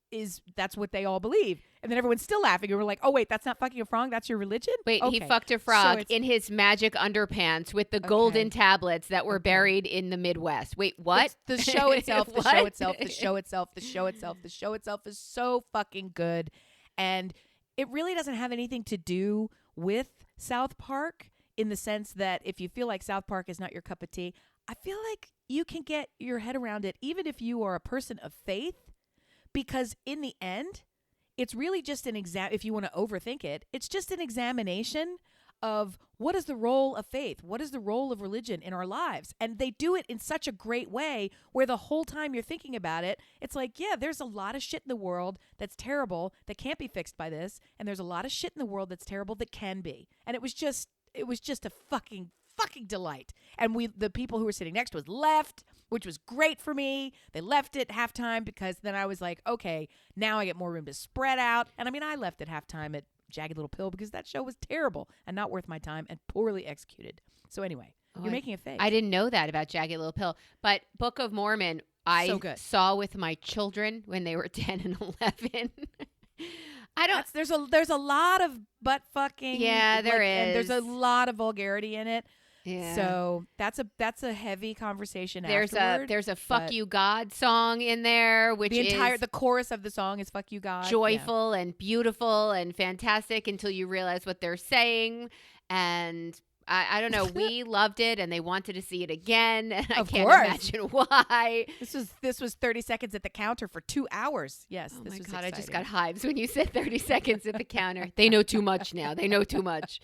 that's what they all believe, and then everyone's still laughing, and we're like, oh wait, that's not fucking a frog, that's your religion. Wait, okay. He fucked a frog in his magic underpants with the golden tablets that were buried in the Midwest. Wait, what? The show itself, the What? show itself, the show itself, the show itself, the show itself is so fucking good. And it really doesn't have anything to do with South Park in the sense that if you feel like South Park is not your cup of tea, I feel like you can get your head around it even if you are a person of faith, because in the end, it's really just an exam. If you want to overthink it, it's just an examination of what is the role of faith? What is the role of religion in our lives? And they do it in such a great way where the whole time you're thinking about it, it's like, yeah, there's a lot of shit in the world that's terrible that can't be fixed by this. And there's a lot of shit in the world that's terrible that can be. And it was just a fucking delight. And the people who were sitting next to us left, which was great for me. They left at halftime because then I was like, okay, now I get more room to spread out. And I mean, I left at halftime at Jagged Little Pill because that show was terrible and not worth my time and poorly executed. So anyway, you're making a face. I didn't know that about Jagged Little Pill, but Book of Mormon I saw with my children when they were 10 and 11. There's a lot of butt fucking. Yeah, there is. And there's a lot of vulgarity in it. Yeah. So that's a heavy conversation. There's a "Fuck You God" song in there, which the chorus of the song is "Fuck You God," joyful and beautiful and fantastic until you realize what they're saying. And I don't know, we loved it, and they wanted to see it again. And I can't imagine why. This was 30 seconds at the counter for 2 hours. Yes. Oh this my was God, exciting. I just got hives when you said 30 seconds at the counter. They know too much now. They know too much.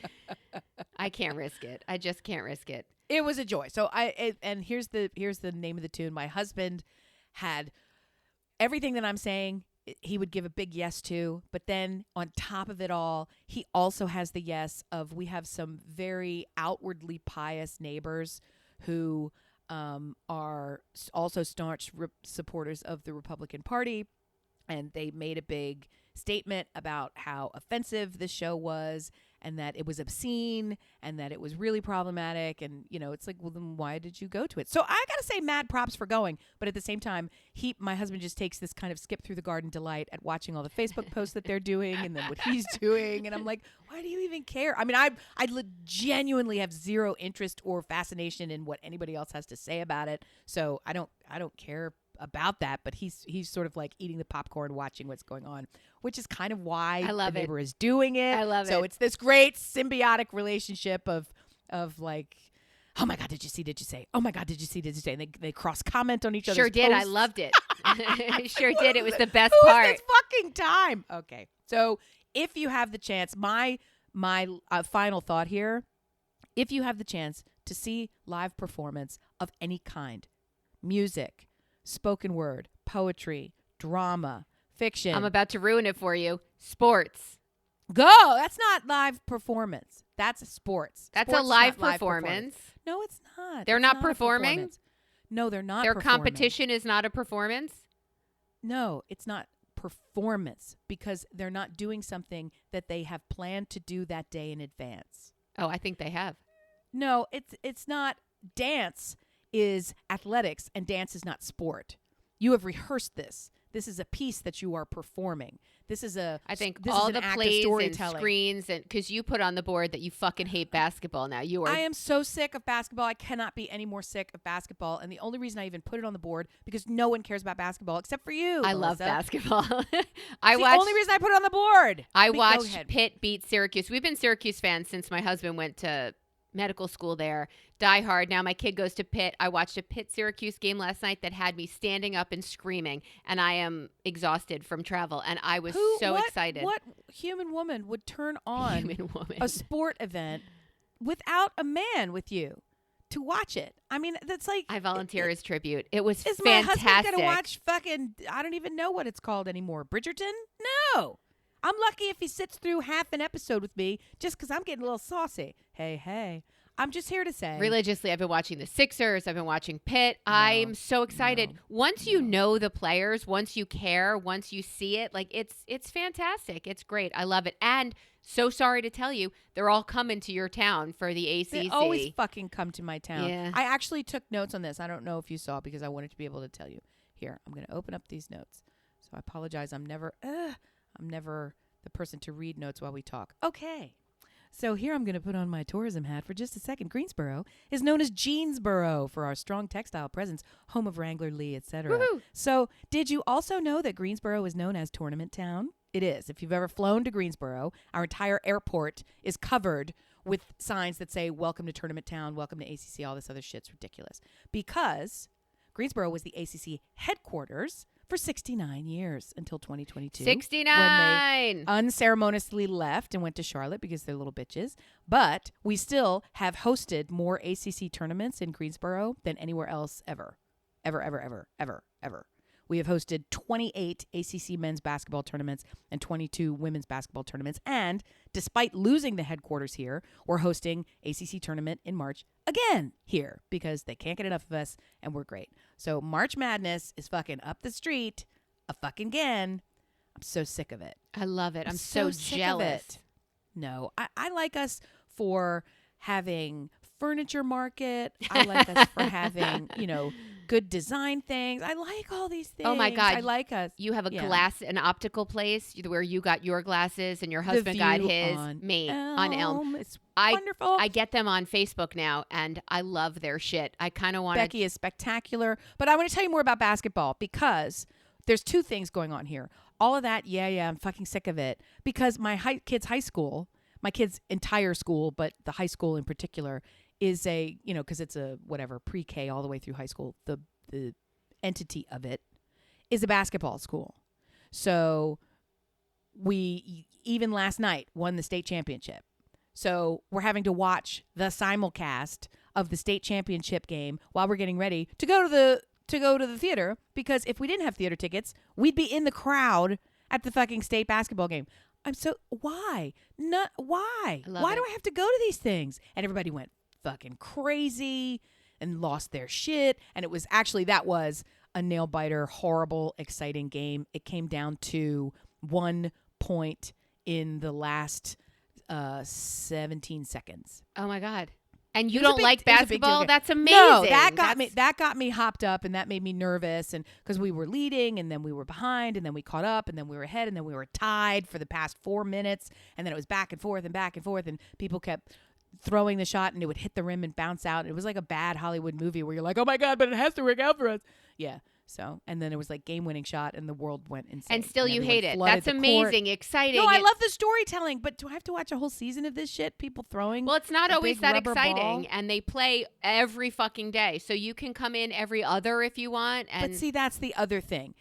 I can't risk it. I just can't risk it. It was a joy. So and here's the name of the tune. My husband had everything that I'm saying. He would give a big yes to, but then on top of it all, he also has the yes of, we have some very outwardly pious neighbors who are also staunch supporters of the Republican Party, and they made a big statement about how offensive this show was and that it was obscene and that it was really problematic. And, it's like, well, then why did you go to it? So I got to say mad props for going. But at the same time, my husband just takes this kind of skip through the garden delight at watching all the Facebook posts that they're doing and then what he's doing. And I'm like, why do you even care? I mean, I genuinely have zero interest or fascination in what anybody else has to say about it. So I don't care about that, but he's sort of like eating the popcorn, watching what's going on, which is kind of why the neighbor is doing it. I love it. So it's this great symbiotic relationship of like, oh my God, did you see? Did you say? Oh my God, did you see? Did you say? And they cross comment on each other's Sure did. posts. I loved it. Sure did. It was the best Who part. is this fucking time? Okay, so if you have the chance, my final thought here, if you have the chance to see live performance of any kind, music, spoken word, poetry, drama, fiction. I'm about to ruin it for you. Sports. Go. That's not live performance. That's sports. That's Sports a is live not performance. No, it's not. They're It's not a performing? performance. No, they're not Their performing. competition is not a performance? No, it's not performance because they're not doing something that they have planned to do that day in advance. Oh, I think they have. No, it's not. Dance is athletics and dance is not sport. You have rehearsed this. This is a piece that you are performing. This is I think this all is an the act of plays and storytelling. screens, and because you put on the board that you fucking hate basketball now. You are. I am so sick of basketball. I cannot be any more sick of basketball. And the only reason I even put it on the board because no one cares about basketball except for you. I love Melissa. basketball. The only reason I put it on the board. I Go watched ahead. Pitt beat Syracuse. We've been Syracuse fans since my husband went to medical school there. Die hard. Now my kid goes to Pitt. I watched a Pitt-Syracuse game last night that had me standing up and screaming, and I am exhausted from travel, and I was so excited. What human woman would turn on Human woman. a sport event without a man with you to watch it? I mean, that's like I volunteer as tribute. It was is my fantastic. husband gonna watch fucking? I don't even know what it's called anymore. Bridgerton? No. I'm lucky if he sits through half an episode with me just because I'm getting a little saucy. Hey. I'm just here to say. Religiously, I've been watching the Sixers. I've been watching Pitt. I'm so excited. Once you know the players, once you care, once you see it, like it's fantastic. It's great. I love it. And so sorry to tell you, they're all coming to your town for the ACC. They always fucking come to my town. Yeah. I actually took notes on this. I don't know if you saw because I wanted to be able to tell you. Here, I'm going to open up these notes. So I apologize. I'm never the person to read notes while we talk. Okay. So here I'm going to put on my tourism hat for just a second. Greensboro is known as Jeansboro for our strong textile presence, home of Wrangler, Lee, etc. Woohoo. So did you also know that Greensboro is known as Tournament Town? It is. If you've ever flown to Greensboro, our entire airport is covered with signs that say, welcome to Tournament Town, welcome to ACC, all this other shit's ridiculous. Because Greensboro was the ACC headquarters for 69 years until 2022. 69. When they unceremoniously left and went to Charlotte because they're little bitches. But we still have hosted more ACC tournaments in Greensboro than anywhere else ever. Ever. We have hosted 28 ACC men's basketball tournaments and 22 women's basketball tournaments. And despite losing the headquarters here, we're hosting ACC tournament in March again here because they can't get enough of us and we're great. So March Madness is fucking up the street a fucking again. I'm so sick of it. I love it. I'm so sick of jealous. it. No, I like us for having furniture market. I like us for having, good design things. I like all these things. Oh my God. I like us. You have an optical place where you got your glasses and your husband got his. On Elm. It's wonderful. I get them on Facebook now and I love their shit. I kind of want to. Becky is spectacular. But I want to tell you more about basketball because there's two things going on here. All of that, I'm fucking sick of it. Because my kids' high school, my kids' entire school, but the high school in particular, is a, because it's a pre-K all the way through high school. The entity of it is a basketball school. So we, even last night, won the state championship. So we're having to watch the simulcast of the state championship game while we're getting ready to go to the theater, because if we didn't have theater tickets, we'd be in the crowd at the fucking state basketball game. Why? Why? Why do I have to go to these things? And everybody went fucking crazy and lost their shit. And that was a nail biter, horrible, exciting game. It came down to 1 point in the last 17 seconds. Oh my God. And you don't like it was a big basketball? deal. That's amazing. No, that got me hopped up, and that made me nervous. And because we were leading, and then we were behind, and then we caught up, and then we were ahead, and then we were tied for the past 4 minutes, and then it was back and forth, and people kept throwing the shot, and it would hit the rim and bounce out. It was like a bad Hollywood movie where you're like, oh my God, but it has to work out for us. Yeah. So, and then it was like game-winning shot, and the world went insane. And still you hate it. That's amazing, exciting. No, I love the storytelling, but do I have to watch a whole season of this shit? People throwing. Well, it's not always that exciting, ball? and they play every fucking day, so you can come in every other if you want. But see, that's the other thing.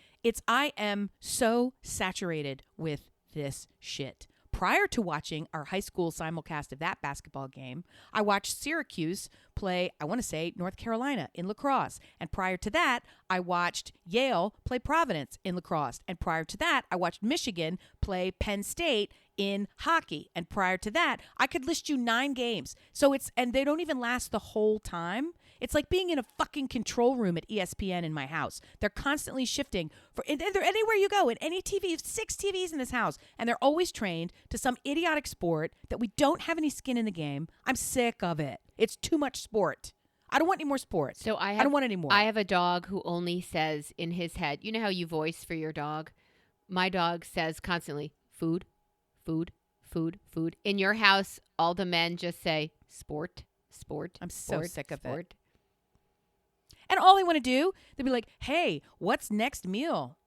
I am so saturated with this shit. prior to watching our high school simulcast of that basketball game, I watched Syracuse play, I want to say, North Carolina in lacrosse. And prior to that, I watched Yale play Providence in lacrosse. And prior to that, I watched Michigan play Penn State in hockey. And prior to that, I could list you 9 games. And they don't even last the whole time. It's like being in a fucking control room at ESPN in my house. They're constantly shifting and they're anywhere you go in any TV. 6 TVs in this house, and they're always trained to some idiotic sport that we don't have any skin in the game. I'm sick of it. It's too much sport. I don't want any more sport. So I don't want any more. I have a dog who only says in his head, you know how you voice for your dog? My dog says constantly, food, food, food, food. In your house, all the men just say sport, sport. I'm so sick of sport. it. And all they want to do, they'll be like, hey, what's next meal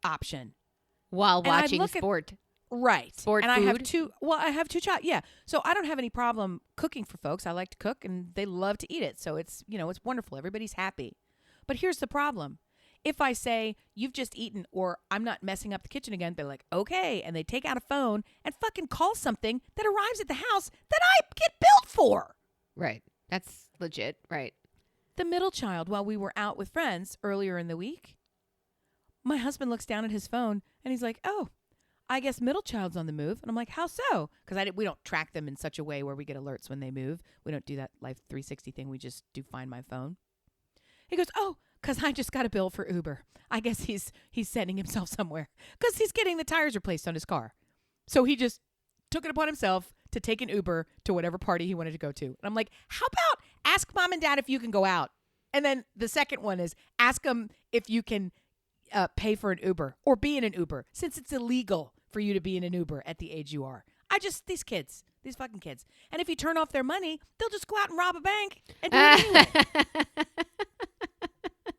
option? While watching sport. Right. Sport and food? I have 2 child. Yeah. So I don't have any problem cooking for folks. I like to cook and they love to eat it. So it's wonderful. Everybody's happy. But here's the problem. If I say, you've just eaten, or I'm not messing up the kitchen again, they're like, okay. And they take out a phone and fucking call something that arrives at the house that I get billed for. Right. That's legit. Right. The middle child, while we were out with friends earlier in the week, my husband looks down at his phone and he's like, oh, I guess middle child's on the move. And I'm like, how so? Because we don't track them in such a way where we get alerts when they move. We don't do that Life 360 thing. We just do Find My Phone. He goes, oh, because I just got a bill for Uber. I guess he's sending himself somewhere because he's getting the tires replaced on his car. So he just took it upon himself to take an Uber to whatever party he wanted to go to. And I'm like, how about ask mom and dad if you can go out? And then the second one is ask them if you can pay for an Uber or be in an Uber, since it's illegal for you to be in an Uber at the age you are. These fucking kids. And if you turn off their money, they'll just go out and rob a bank and do it anyway.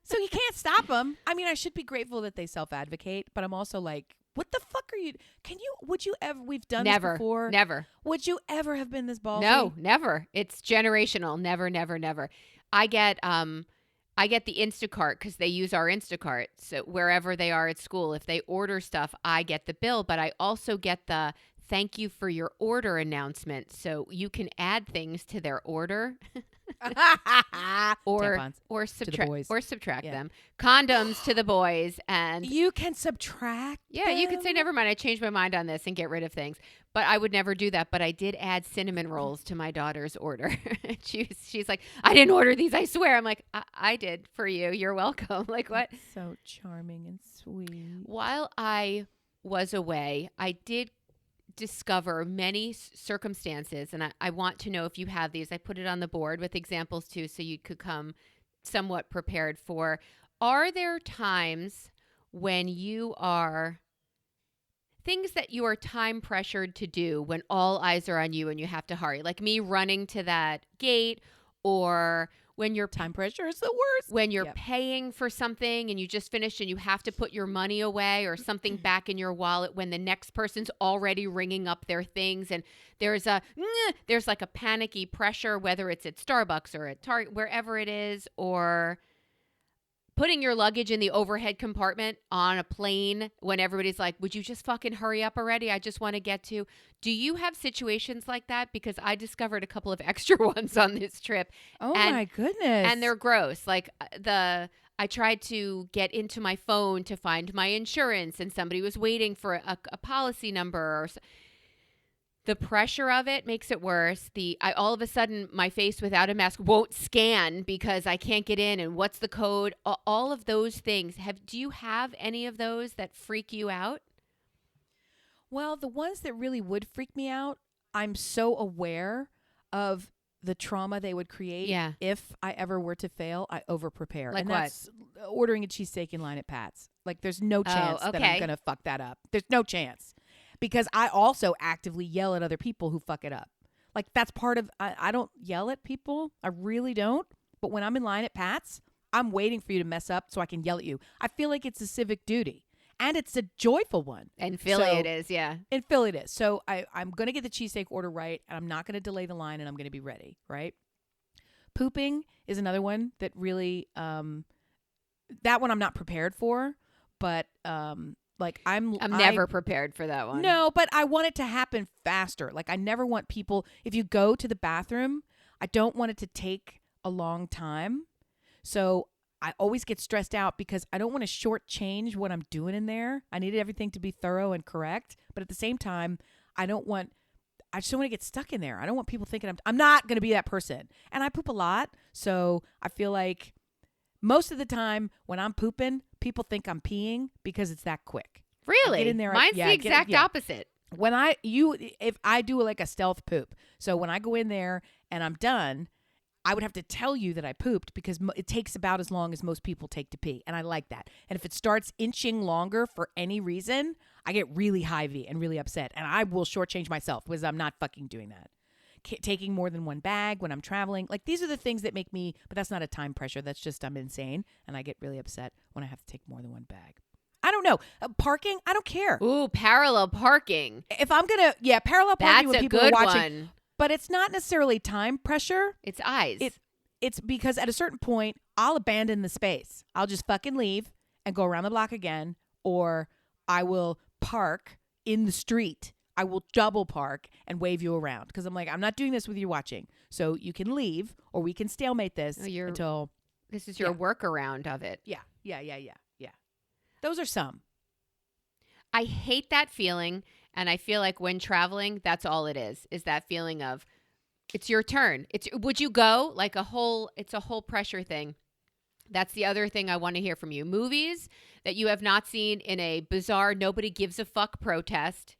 So you can't stop them. I mean, I should be grateful that they self-advocate, but I'm also like, what the fuck are you? Would you ever, we've done this before. Never. Would you ever have been this ballsy? No, never. It's generational. Never, never, never. I get the Instacart because they use our Instacart. So wherever they are at school, if they order stuff, I get the bill, but I also get the thank you for your order announcement. So you can add things to their order. Tampons or to the boys. subtract them. Condoms to the boys, and you can subtract. Yeah, you could say never mind. I changed my mind on this and get rid of things. But I would never do that. But I did add cinnamon rolls to my daughter's order. She's like, I didn't order these. I swear. I'm like, I did for you. You're welcome. Like what? That's so charming and sweet. While I was away, I did discover many circumstances, and I want to know if you have these. I put it on the board with examples too, so you could come somewhat prepared for. Are there times when you are things that you are time pressured to do when all eyes are on you and you have to hurry, like me running to that gate, or when you're time pressure is the worst, when you're paying for something and you just finished and you have to put your money away or something back in your wallet when the next person's already ringing up their things, and there's like a panicky pressure, whether it's at Starbucks or at Target, wherever it is, or putting your luggage in the overhead compartment on a plane when everybody's like, would you just fucking hurry up already? I just want to get to. Do you have situations like that? Because I discovered a couple of extra ones on this trip. Oh, my goodness. And they're gross. Like I tried to get into my phone to find my insurance, and somebody was waiting for a policy number or the pressure of it makes it worse. All of a sudden, my face without a mask won't scan because I can't get in. And what's the code? All of those things. Do you have any of those that freak you out? Well, the ones that really would freak me out, I'm so aware of the trauma they would create. Yeah. If I ever were to fail, I over-prepare. Like and what? That's ordering a cheesesteak in line at Pat's. Like, there's no chance that I'm going to fuck that up. There's no chance. Because I also actively yell at other people who fuck it up. Like, that's part of, I don't yell at people. I really don't. But when I'm in line at Pat's, I'm waiting for you to mess up so I can yell at you. I feel like it's a civic duty. And it's a joyful one. In Philly it is, yeah. In Philly it is. So I'm going to get the cheesesteak order right, and I'm not going to delay the line, and I'm going to be ready, right? Pooping is another one that really, that one I'm not prepared for. But Like I'm never prepared for that one. No, but I want it to happen faster. Like I never want people, if you go to the bathroom, I don't want it to take a long time. So I always get stressed out because I don't want to shortchange what I'm doing in there. I need everything to be thorough and correct. But at the same time, I just don't want to get stuck in there. I don't want people thinking I'm not going to be that person. And I poop a lot. So I feel like most of the time when I'm pooping, people think I'm peeing because it's that quick. Really? Get in there. Mine's the exact opposite. When if I do like a stealth poop, so when I go in there and I'm done, I would have to tell you that I pooped because it takes about as long as most people take to pee. And I like that. And if it starts inching longer for any reason, I get really hivey and really upset. And I will shortchange myself because I'm not fucking doing that. Taking more than one bag when I'm traveling. Like these are the things that make me, but that's not a time pressure. That's just I'm insane. And I get really upset when I have to take more than one bag. I don't know. Parking, I don't care. Ooh, parallel parking. If I'm going to, parallel parking That's when a people good are watching. one. But it's not necessarily time pressure. It's eyes. It's because at a certain point, I'll abandon the space. I'll just fucking leave and go around the block again. Or I will park in the street. I will double park and wave you around. Because I'm like, I'm not doing this with you watching. So you can leave or we can stalemate this until... This is your workaround of it. Yeah. Those are some. I hate that feeling. And I feel like when traveling, that's all it is that feeling of it's your turn. Would you go? Like it's a whole pressure thing. That's the other thing I want to hear from you. Movies that you have not seen in a bizarre, nobody gives a fuck protest.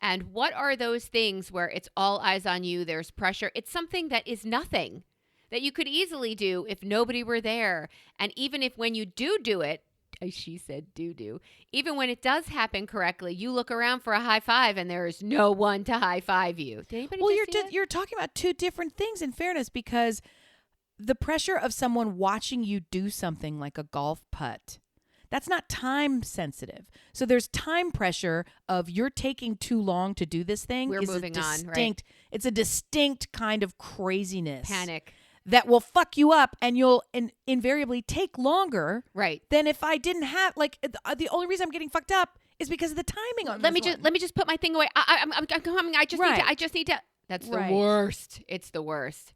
And what are those things where it's all eyes on you, there's pressure? It's something that is nothing that you could easily do if nobody were there. And even if when you do it, as she said, do. Even when it does happen correctly, you look around for a high five and there is no one to high five you. Did anybody you're talking about two different things in fairness, because the pressure of someone watching you do something like a golf putt, that's not time sensitive. So there's time pressure of you're taking too long to do this thing. We're moving on, right? It's a distinct kind of craziness. Panic. That will fuck you up, and you'll invariably take longer, right? Than if I didn't have the only reason I'm getting fucked up is because of the timing on. Let me just put my thing away. I'm coming. I just need to. That's the worst. It's the worst.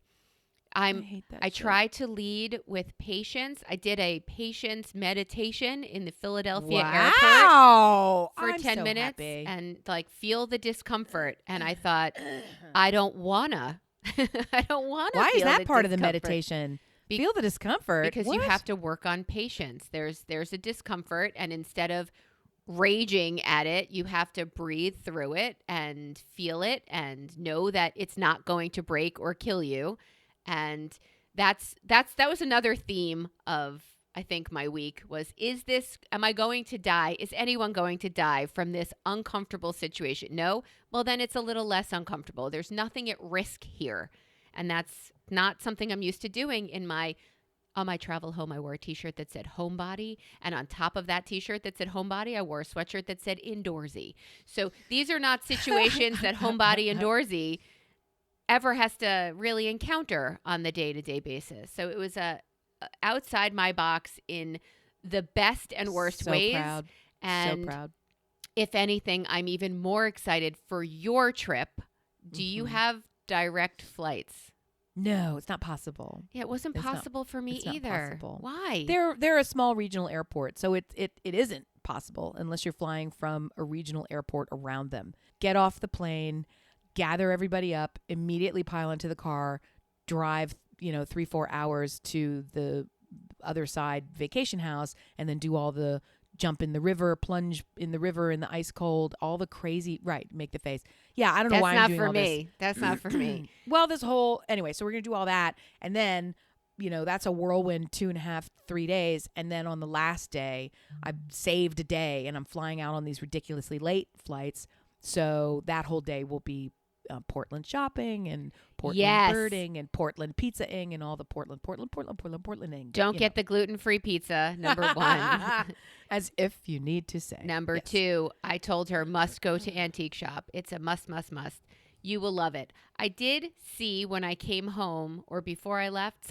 I hate that. I try to lead with patience. I did a patience meditation in the Philadelphia airport for 10 minutes and feel the discomfort. And I thought, I don't wanna. I don't want to. Why feel is that the part of the discomfort. meditation? Feel the discomfort because you have to work on patience. There's a discomfort, and instead of raging at it, you have to breathe through it and feel it and know that it's not going to break or kill you. And that was another theme of, I think, my week was, am I going to die? Is anyone going to die from this uncomfortable situation? No? Well, then it's a little less uncomfortable. There's nothing at risk here. And that's not something I'm used to doing on my travel home. I wore a t-shirt that said homebody. And on top of that t-shirt that said homebody, I wore a sweatshirt that said indoorsy. So these are not situations that homebody indoorsy ever has to really encounter on the day-to-day basis. So it was outside my box in the best and worst ways. Proud. And so proud. If anything, I'm even more excited for your trip. Do you have direct flights? No, it's not possible. Yeah, it wasn't possible for me either. Not possible. Why? They're a small regional airport, so it isn't possible unless you're flying from a regional airport around them. Get off the plane, gather everybody up, immediately pile into the car, drive 3-4 hours to the other side vacation house, and then do all the jump in the river, plunge in the river in the ice cold, all the crazy, make the face. Yeah, I don't know why I'm doing all this. That's not for me. Well, anyway, so we're going to do all that. And then, that's a whirlwind 2.5, 3 days. And then on the last day, I saved a day and I'm flying out on these ridiculously late flights. So that whole day will be Portland shopping and Portland birding and Portland pizza-ing and all the Portlanding. Don't get the gluten-free pizza, number one. As if you need to say. Number two, I told her must go to Antique Shop. It's a must. You will love it. I did see when I came home or before I left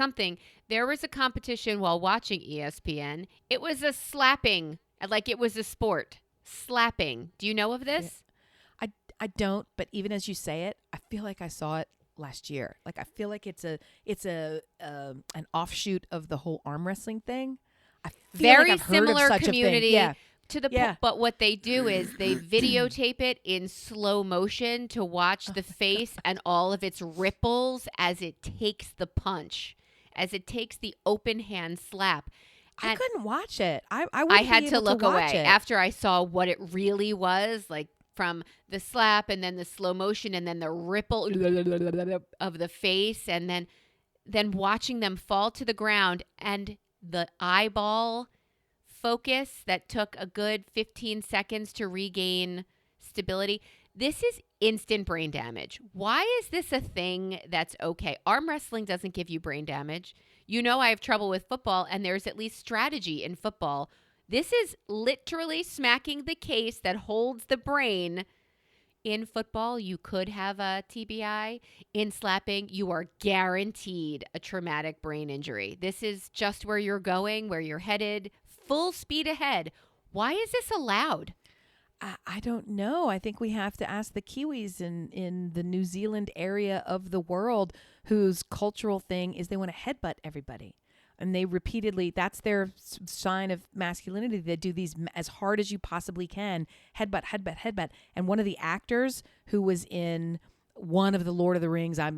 there was a competition while watching ESPN. It was a slapping, like it was a sport. slapping. Do you know of Yeah. this? I don't, but even as you say it, I feel like I saw it last year. Like I feel like it's a an offshoot of the whole arm wrestling thing. I feel like Very I've heard of similar such a thing. community Yeah. to the Yeah. but what they do is they videotape it in slow motion to watch Oh the my face god. and all of its ripples as it takes the punch, as it takes the open hand slap. I And couldn't watch it. I I wouldn't had be to able to look watch away it. after I saw what it really was, like from the slap and then the slow motion and then the ripple of the face and then watching them fall to the ground and the eyeball focus that took a good 15 seconds to regain stability. This is instant brain damage. Why is this a thing that's okay? Arm wrestling doesn't give you brain damage. You know, I have trouble with football, and there's at least strategy in football. This is literally smacking the case that holds the brain. In football, you could have a TBI. In slapping, you are guaranteed a traumatic brain injury. This is just where you're going, where you're headed, full speed ahead. Why is this allowed? I don't know. I think we have to ask the Kiwis in the New Zealand area of the world whose cultural thing is they want to headbutt everybody. And they repeatedly, that's their sign of masculinity. They do these as hard as you possibly can. Headbutt, headbutt, headbutt. And one of the actors who was in one of the Lord of the Rings, none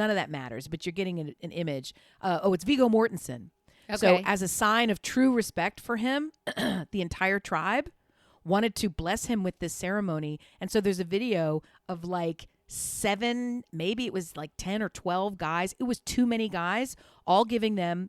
of that matters, but you're getting an image. It's Viggo Mortensen. So Okay. as a sign of true respect for him, the entire tribe wanted to bless him with this ceremony. And so there's a video of like 7, maybe it was like 10 or 12 guys. It was too many guys, all giving him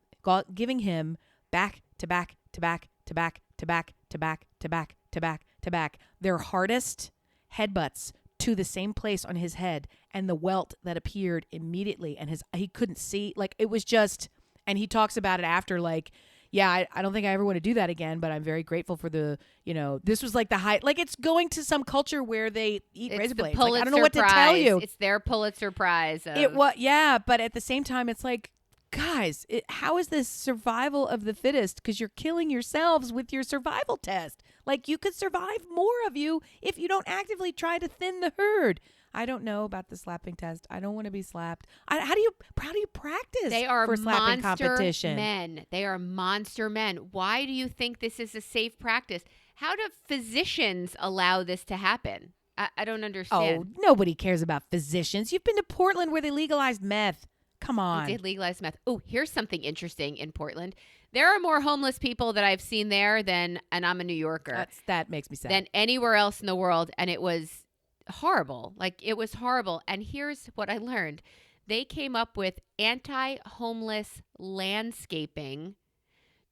back to back to back to back to back to back to back to back to back their hardest headbutts to the same place on his head, and the welt that appeared immediately, and he couldn't see, like it was just. And he talks about it after, like, yeah, I don't think I ever want to do that again, but I'm very grateful for this was like the high, like it's going to some culture where they eat It's razor the blades. Pulitzer Like, I don't know what Prize. to tell you. It's their Pulitzer Prize. It was, yeah, but at the same time, it's like, guys, how is this survival of the fittest? Because you're killing yourselves with your survival test. Like, you could survive more of you if you don't actively try to thin the herd. I don't know about the slapping test. I don't want to be slapped. How do you practice They are for a slapping monster competition? men. They are monster men. Why do you think this is a safe practice? How do physicians allow this to happen? I don't Oh, understand. nobody cares about physicians. You've been to Portland where they legalized meth. Come on. They did legalize meth. Oh, here's something interesting in Portland. There are more homeless people that I've seen there than, and I'm a New Yorker, That makes me sad. than anywhere else in the world. And it was horrible. Like, it was horrible. And here's what I learned. They came up with anti-homeless landscaping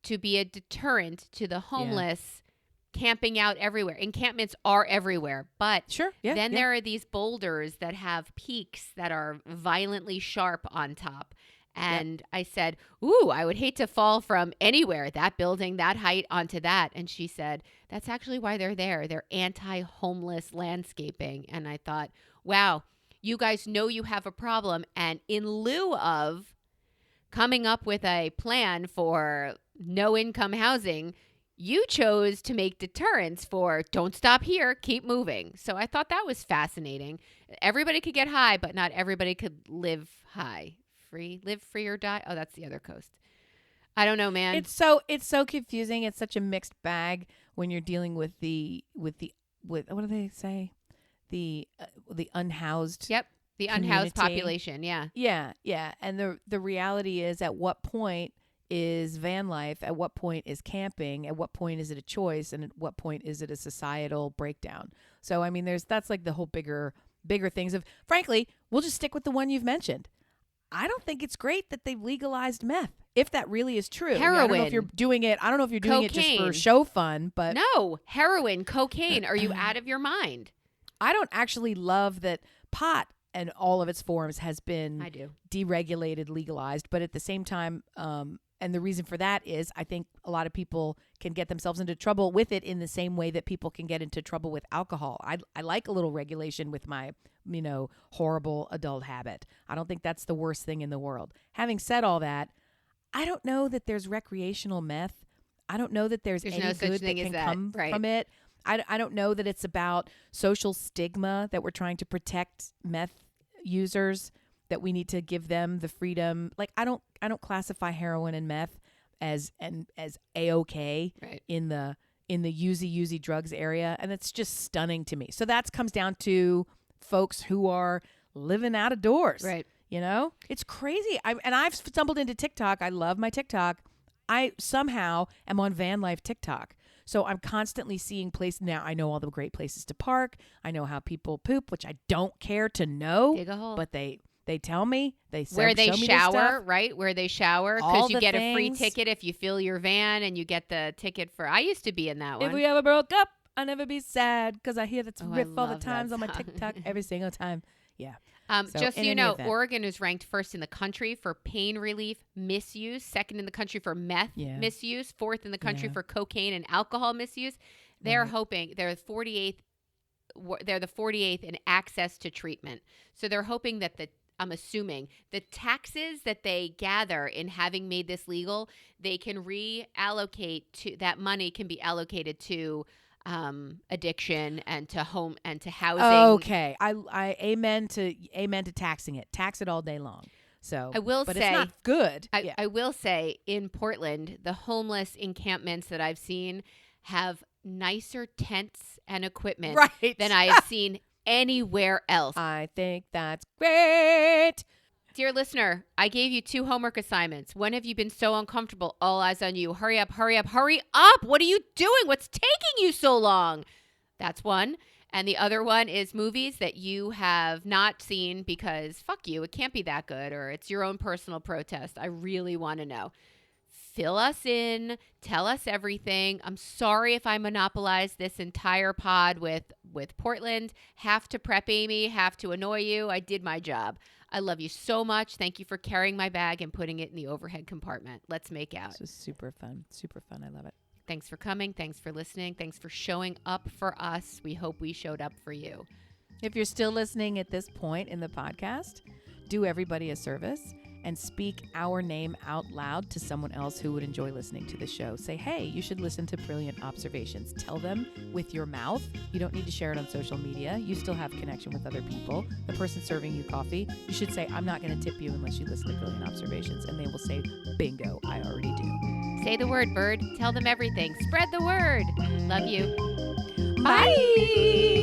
to be a deterrent to the homeless camping out everywhere. Encampments are everywhere. But Sure. Yeah. then yeah. there are these boulders that have peaks that are violently sharp on top. And I said, ooh, I would hate to fall from anywhere, that building, that height, onto that. And she said, that's actually why they're there. They're anti-homeless landscaping. And I thought, wow, you guys know you have a problem. And in lieu of coming up with a plan for no-income housing, you chose to make deterrents for don't stop here, keep moving. So I thought that was fascinating. Everybody could get high, but not everybody could live high. Live free or die. Oh, that's the other coast. I don't know, man. It's so confusing. It's such a mixed bag when you're dealing with what do they say? The unhoused. Yep. The unhoused population. Yeah. Yeah. And the reality is, at what point is van life? At what point is camping? At what point is it a choice? And at what point is it a societal breakdown? So I mean, that's like the whole bigger things of, frankly, we'll just stick with the one you've mentioned. I don't think it's great that they've legalized meth, if that really is true. Heroin. I don't know if you're doing it. I don't know if you're doing it just for Cocaine. show fun, but No, heroin, cocaine. Are you out of your mind? I don't actually love that pot and all of its forms has been I do. deregulated, legalized. But at the same time, and the reason for that is I think a lot of people can get themselves into trouble with it in the same way that people can get into trouble with alcohol. I like a little regulation with my, horrible adult habit. I don't think that's the worst thing in the world. Having said all that, I don't know that there's recreational meth. I don't know that there's There's any no such good that thing as can that, come right. from it. I don't know that it's about social stigma that we're trying to protect meth users, that we need to give them the freedom. Like I don't classify heroin and meth as A-OK Right. in the usy drugs area, and it's just stunning to me. So that comes down to folks who are living out of doors. Right. You know? It's crazy. I've stumbled into TikTok. I love my TikTok. I somehow am on van life TikTok. So I'm constantly seeing places. Now I know all the great places to park. I know how people poop, which I don't care to know. Dig a hole. But they tell me. Where they show me their shower, stuff. right? Where they shower. All Because you the get a free things. ticket if you fill your van, and you get the ticket for. I used to be in that one. If we ever broke up, I'll never be sad, because I hear that's Oh, I riff all the love that times on my song. TikTok every single time. Yeah. So Just so in you any know, event. Oregon is ranked first in the country for pain relief misuse, second in the country for meth Yeah. misuse, fourth in the country Yeah. for cocaine and alcohol misuse. They're Right. hoping they're the 48th in access to treatment. So they're hoping that I'm assuming the taxes that they gather in having made this legal, they can reallocate to that money can be allocated to addiction and to home and to housing. Okay. I amen to taxing it. Tax it all day long. So I will but say- it's not good. I will say in Portland, the homeless encampments that I've seen have nicer tents and equipment Right. than I have seen anywhere else. I think that's great. Dear listener, I gave you 2 homework assignments. When have you been so uncomfortable? All eyes on you. Hurry up, hurry up, hurry up. What are you doing? What's taking you so long? That's one. And the other one is movies that you have not seen because fuck you, it can't be that good, or it's your own personal protest. I really want to know. Fill us in. Tell us everything. I'm sorry if I monopolized this entire pod with Portland. Have to prep Amy, have to annoy you. I did my job. I love you so much. Thank you for carrying my bag and putting it in the overhead compartment. Let's make out. This was super fun. Super fun. I love it. Thanks for coming. Thanks for listening. Thanks for showing up for us. We hope we showed up for you. If you're still listening at this point in the podcast, do everybody a service and speak our name out loud to someone else who would enjoy listening to the show. Say, hey, you should listen to Brilliant Observations. Tell them with your mouth. You don't need to share it on social media. You still have connection with other people. The person serving you coffee, you should say, I'm not going to tip you unless you listen to Brilliant Observations. And they will say, bingo, I already do. Say the word, bird. Tell them everything. Spread the word. Love you. Bye.